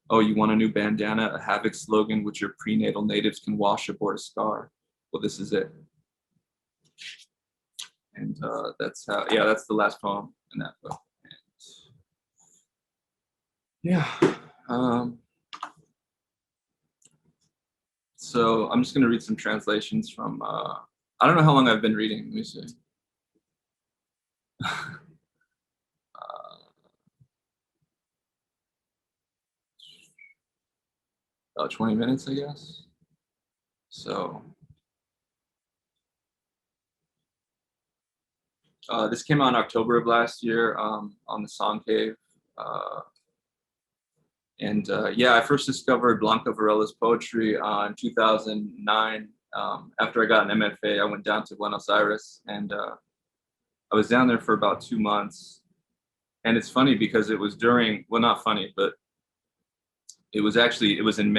Oh, you want a new bandana, a havoc slogan which your prenatal natives can wash aboard a scar? Well, this is it. And that's the last poem in that book. Yeah. So I'm just going to read some translations from, I don't know how long I've been reading. Let me see. About 20 minutes, I guess. So this came out in October of last year on the Song Cave. I first discovered Blanca Varela's poetry in 2009. After I got an MFA, I went down to Buenos Aires, and I was down there for about 2 months. And it's funny because it was during, well, not funny, but it was in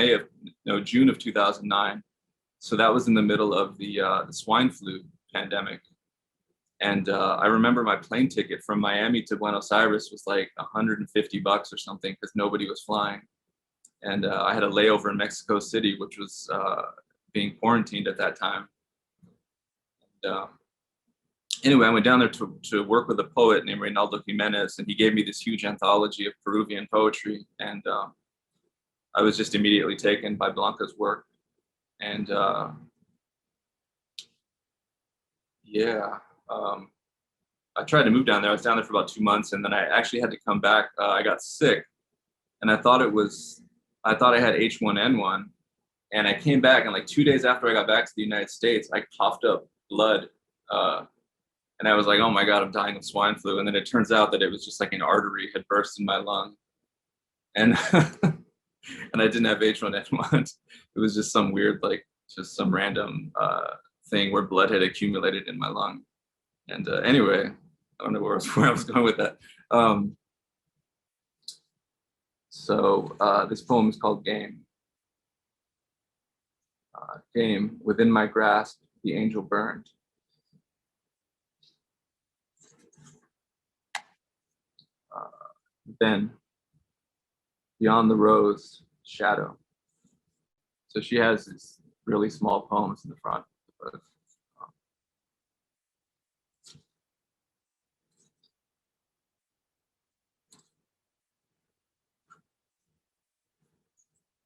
June of 2009. So that was in the middle of the swine flu pandemic. And I remember my plane ticket from Miami to Buenos Aires was like $150 or something because nobody was flying. And I had a layover in Mexico City, which was being quarantined at that time. And, anyway, I went down there to work with a poet named Reynaldo Jimenez, and he gave me this huge anthology of Peruvian poetry. And I was just immediately taken by Blanca's work. And Yeah. I tried to move down there. I was down there for about 2 months, and then I actually had to come back. I got sick, and I thought I had H1N1, and I came back, and like 2 days after I got back to the United States, I coughed up blood, and I was like, oh my God, I'm dying of swine flu. And then it turns out that it was just like an artery had burst in my lung, and and I didn't have H1N1. It was just some weird, like just some random thing where blood had accumulated in my lung. And anyway, I don't know where I was going with that. So this poem is called Game. Game, within my grasp, the angel burned. Then, beyond the rose, shadow. So she has these really small poems in the front. But,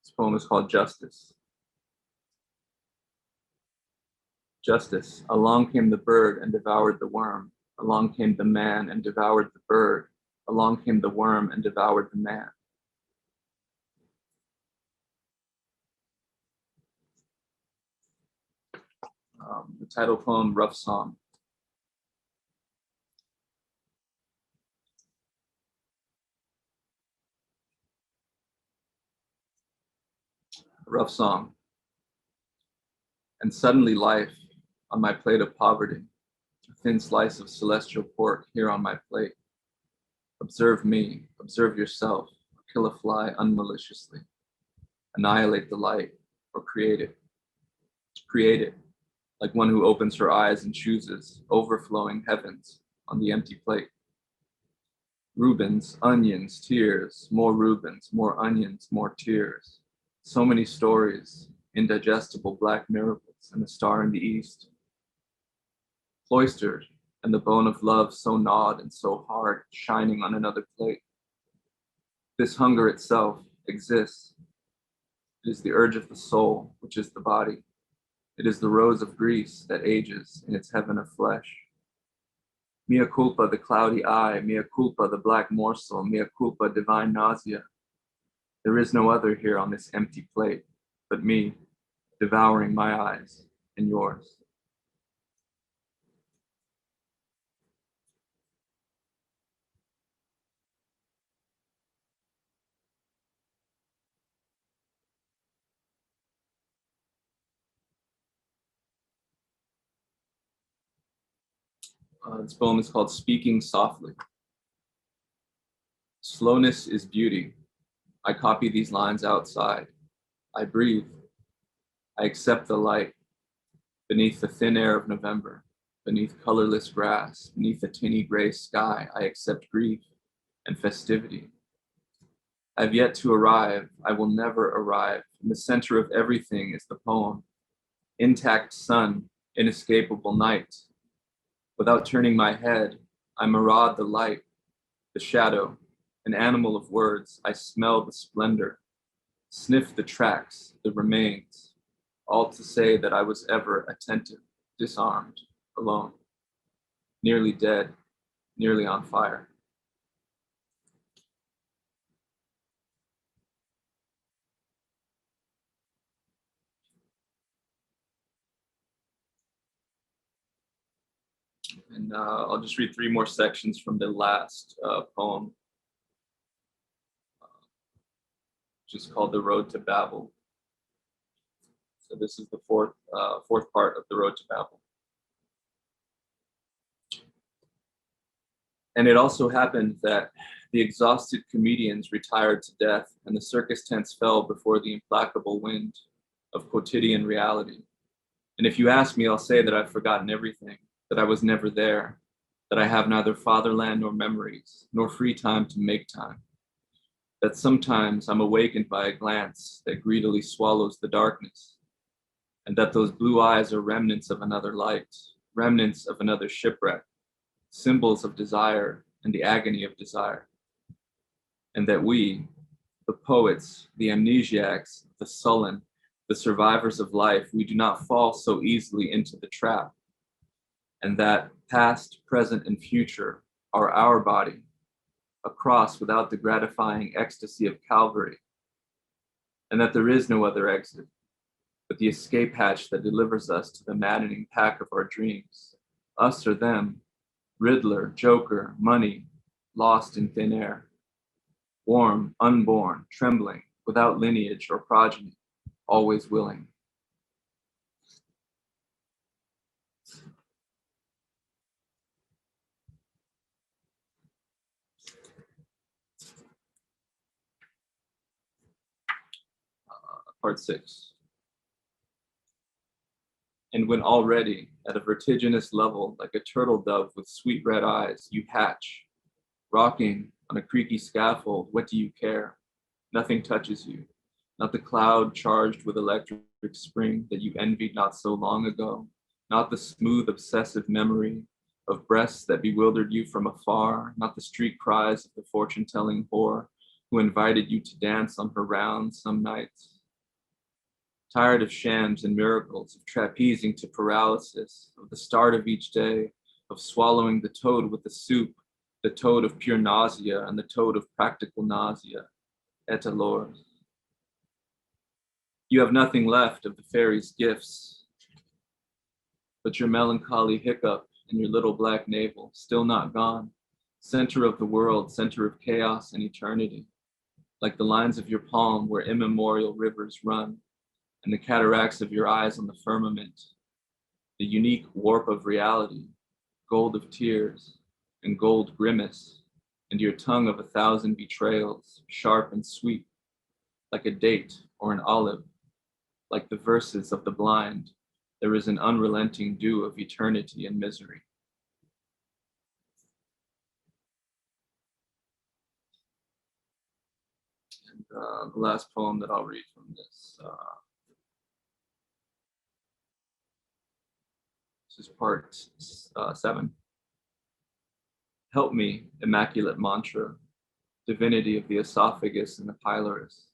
this poem is called Justice. Justice. Along came the bird and devoured the worm. Along came the man and devoured the bird. Along came the worm and devoured the man. The title poem, Rough Song. Rough song. And suddenly life on my plate of poverty, a thin slice of celestial pork here on my plate. Observe me, observe yourself, kill a fly unmaliciously, annihilate the light, or create it. Create it, like one who opens her eyes and chooses overflowing heavens on the empty plate. Rubens, onions, tears, more Rubens, more onions, more tears. So many stories, indigestible black miracles, and the star in the east. Cloistered, and the bone of love so gnawed and so hard, shining on another plate. This hunger itself exists. It is the urge of the soul, which is the body. It is the rose of Greece that ages in its heaven of flesh. Mea culpa, the cloudy eye, mea culpa, the black morsel, mea culpa, divine nausea. There is no other here on this empty plate, but me, devouring my eyes and yours. This poem is called Speaking Softly. Slowness is beauty. I copy these lines outside. I breathe. I accept the light beneath the thin air of November, beneath colorless grass, beneath a tinny gray sky. I accept grief and festivity. I've yet to arrive. I will never arrive. In the center of everything is the poem. Intact sun, inescapable night. Without turning my head, I maraud the light, the shadow, an animal of words. I smell the splendor, sniff the tracks, the remains, all to say that I was ever attentive, disarmed, alone, nearly dead, nearly on fire. And I'll just read 3 more sections from the last poem, which is called The Road to Babel. So this is the fourth part of The Road to Babel. And it also happened that the exhausted comedians retired to death, and the circus tents fell before the implacable wind of quotidian reality. And if you ask me, I'll say that I've forgotten everything, that I was never there, that I have neither fatherland nor memories, nor free time to make time. That sometimes I'm awakened by a glance that greedily swallows the darkness, and that those blue eyes are remnants of another light, remnants of another shipwreck, symbols of desire and the agony of desire. And that we, the poets, the amnesiacs, the sullen, the survivors of life, we do not fall so easily into the trap. and that past, present, and future are our body, a cross without the gratifying ecstasy of Calvary, and that there is no other exit but the escape hatch that delivers us to the maddening pack of our dreams, us or them, Riddler, Joker, money, lost in thin air, warm, unborn, trembling, without lineage or progeny, always willing. Part 6. And when already at a vertiginous level, like a turtle dove with sweet red eyes, you hatch, rocking on a creaky scaffold, what do you care? Nothing touches you, not the cloud charged with electric spring that you envied not so long ago, not the smooth obsessive memory of breasts that bewildered you from afar, not the street cries of the fortune-telling whore who invited you to dance on her rounds some nights. Tired of shams and miracles, of trapezing to paralysis, of the start of each day, of swallowing the toad with the soup, the toad of pure nausea and the toad of practical nausea, et alors. You have nothing left of the fairy's gifts, but your melancholy hiccup and your little black navel, still not gone, center of the world, center of chaos and eternity, like the lines of your palm where immemorial rivers run, and the cataracts of your eyes on the firmament, the unique warp of reality, gold of tears, and gold grimace, and your tongue of 1,000 betrayals, sharp and sweet, like a date or an olive, like the verses of the blind, there is an unrelenting dew of eternity and misery. And the last poem that I'll read from this. This is part 7. Help me, immaculate mantra, divinity of the esophagus and the pylorus.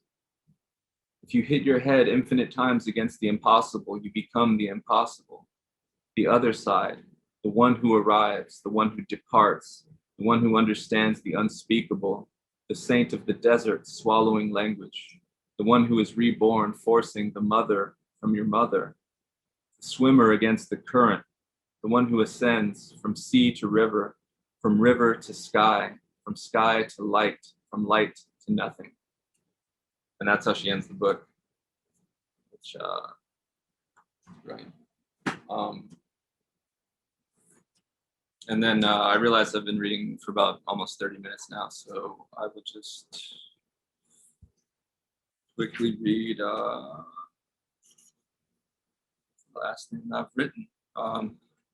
If you hit your head infinite times against the impossible, you become the impossible. The other side, the one who arrives, the one who departs, the one who understands the unspeakable, the saint of the desert swallowing language, the one who is reborn, forcing the mother from your mother, the swimmer against the current, the one who ascends from sea to river, from river to sky, from sky to light, from light to nothing. And that's how she ends the book, which, right. And then I realized I've been reading for about almost 30 minutes now, so I would just quickly read the last thing I've written.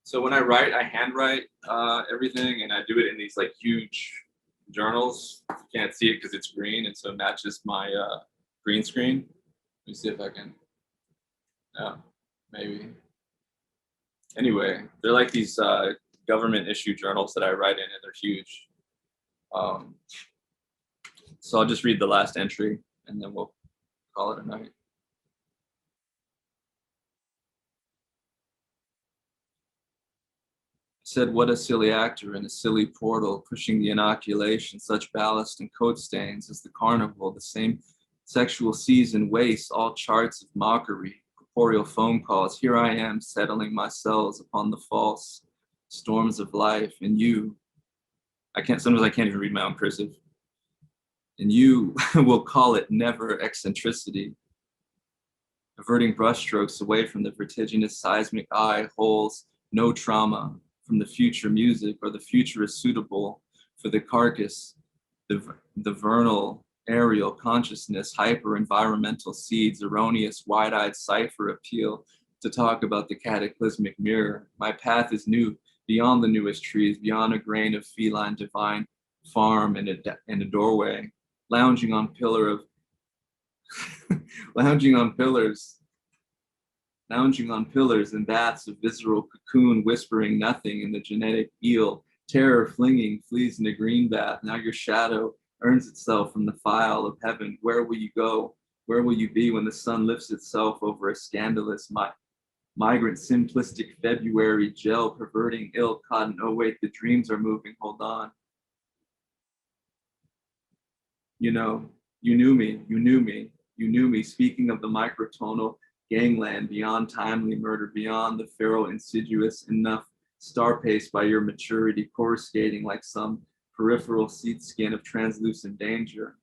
So when I write, I handwrite everything, and I do it in these like huge journals. You can't see it because it's green, and so it matches my green screen. Let me see if I can, yeah, maybe. Anyway, they're like these government issue journals that I write in, and they're huge. So I'll just read the last entry, and then we'll call it a night. Said, what a silly actor in a silly portal, pushing the inoculation, such ballast and coat stains as the carnival, the same sexual season wastes all charts of mockery, corporeal phone calls. Here I am settling my cells upon the false storms of life, and you, sometimes I can't even read my own cursive, and you will call it never eccentricity, averting brushstrokes away from the vertiginous seismic eye holes, no trauma, from the future music, or the future is suitable for the carcass, the vernal aerial consciousness, hyper-environmental seeds, erroneous wide-eyed cipher appeal to talk about the cataclysmic mirror. My path is new, beyond the newest trees, beyond a grain of feline divine farm and a doorway, lounging on pillars and baths of visceral cocoon, whispering nothing in the genetic eel, terror flinging fleas in a green bath. Now your shadow earns itself from the file of heaven. Where will you go? Where will you be when the sun lifts itself over a scandalous Migrant simplistic February gel perverting ill cotton. Oh wait, the dreams are moving, hold on. You know, you knew me, you knew me, you knew me. Speaking of the microtonal gangland, beyond timely murder, beyond the feral insidious enough, star paced by your maturity, coruscating like some peripheral seed skin of translucent danger.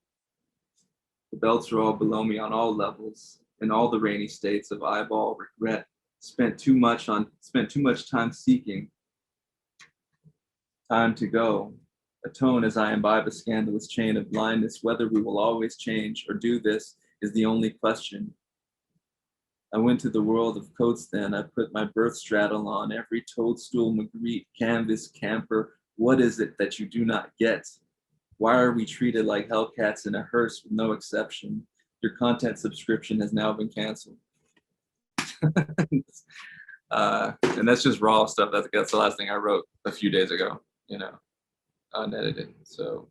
The belts are all below me on all levels, in all the rainy states of eyeball regret. Spent too much time seeking, time to go. Atone as I imbibe a scandalous chain of blindness. Whether we will always change or do this is the only question. I went to the world of coats then. I put my birth straddle on every toadstool, Magritte, canvas, camper. What is it that you do not get? Why are we treated like hellcats in a hearse with no exception? Your content subscription has now been canceled. And that's just raw stuff. That's the last thing I wrote a few days ago, unedited. So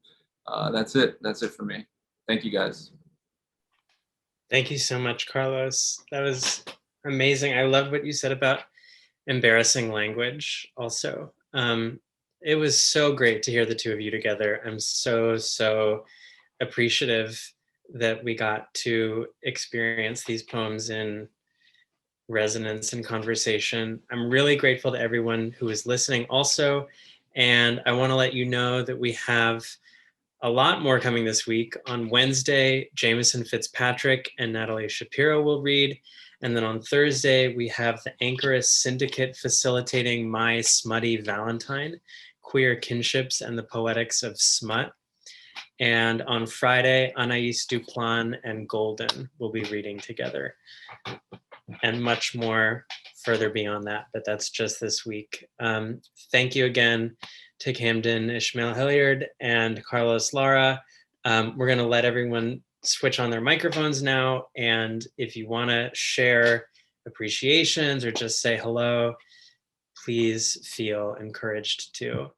that's it. That's it for me. Thank you guys. Thank you so much, Carlos. That was amazing. I love what you said about embarrassing language also. It was so great to hear the two of you together. I'm so appreciative that we got to experience these poems in resonance and conversation. I'm really grateful to everyone who is listening also. And I want to let you know that we have a lot more coming this week. On Wednesday, Jameson Fitzpatrick and Natalie Shapiro will read. And then on Thursday, we have the Anchoress Syndicate facilitating My Smutty Valentine, Queer Kinships and the Poetics of Smut. And on Friday, Anais Duplan and Golden will be reading together. And much more further beyond that, but that's just this week. Thank you again to Kamden Ishmael Hilliard and Carlos Lara. We're gonna let everyone switch on their microphones now. And if you wanna share appreciations or just say hello, please feel encouraged to.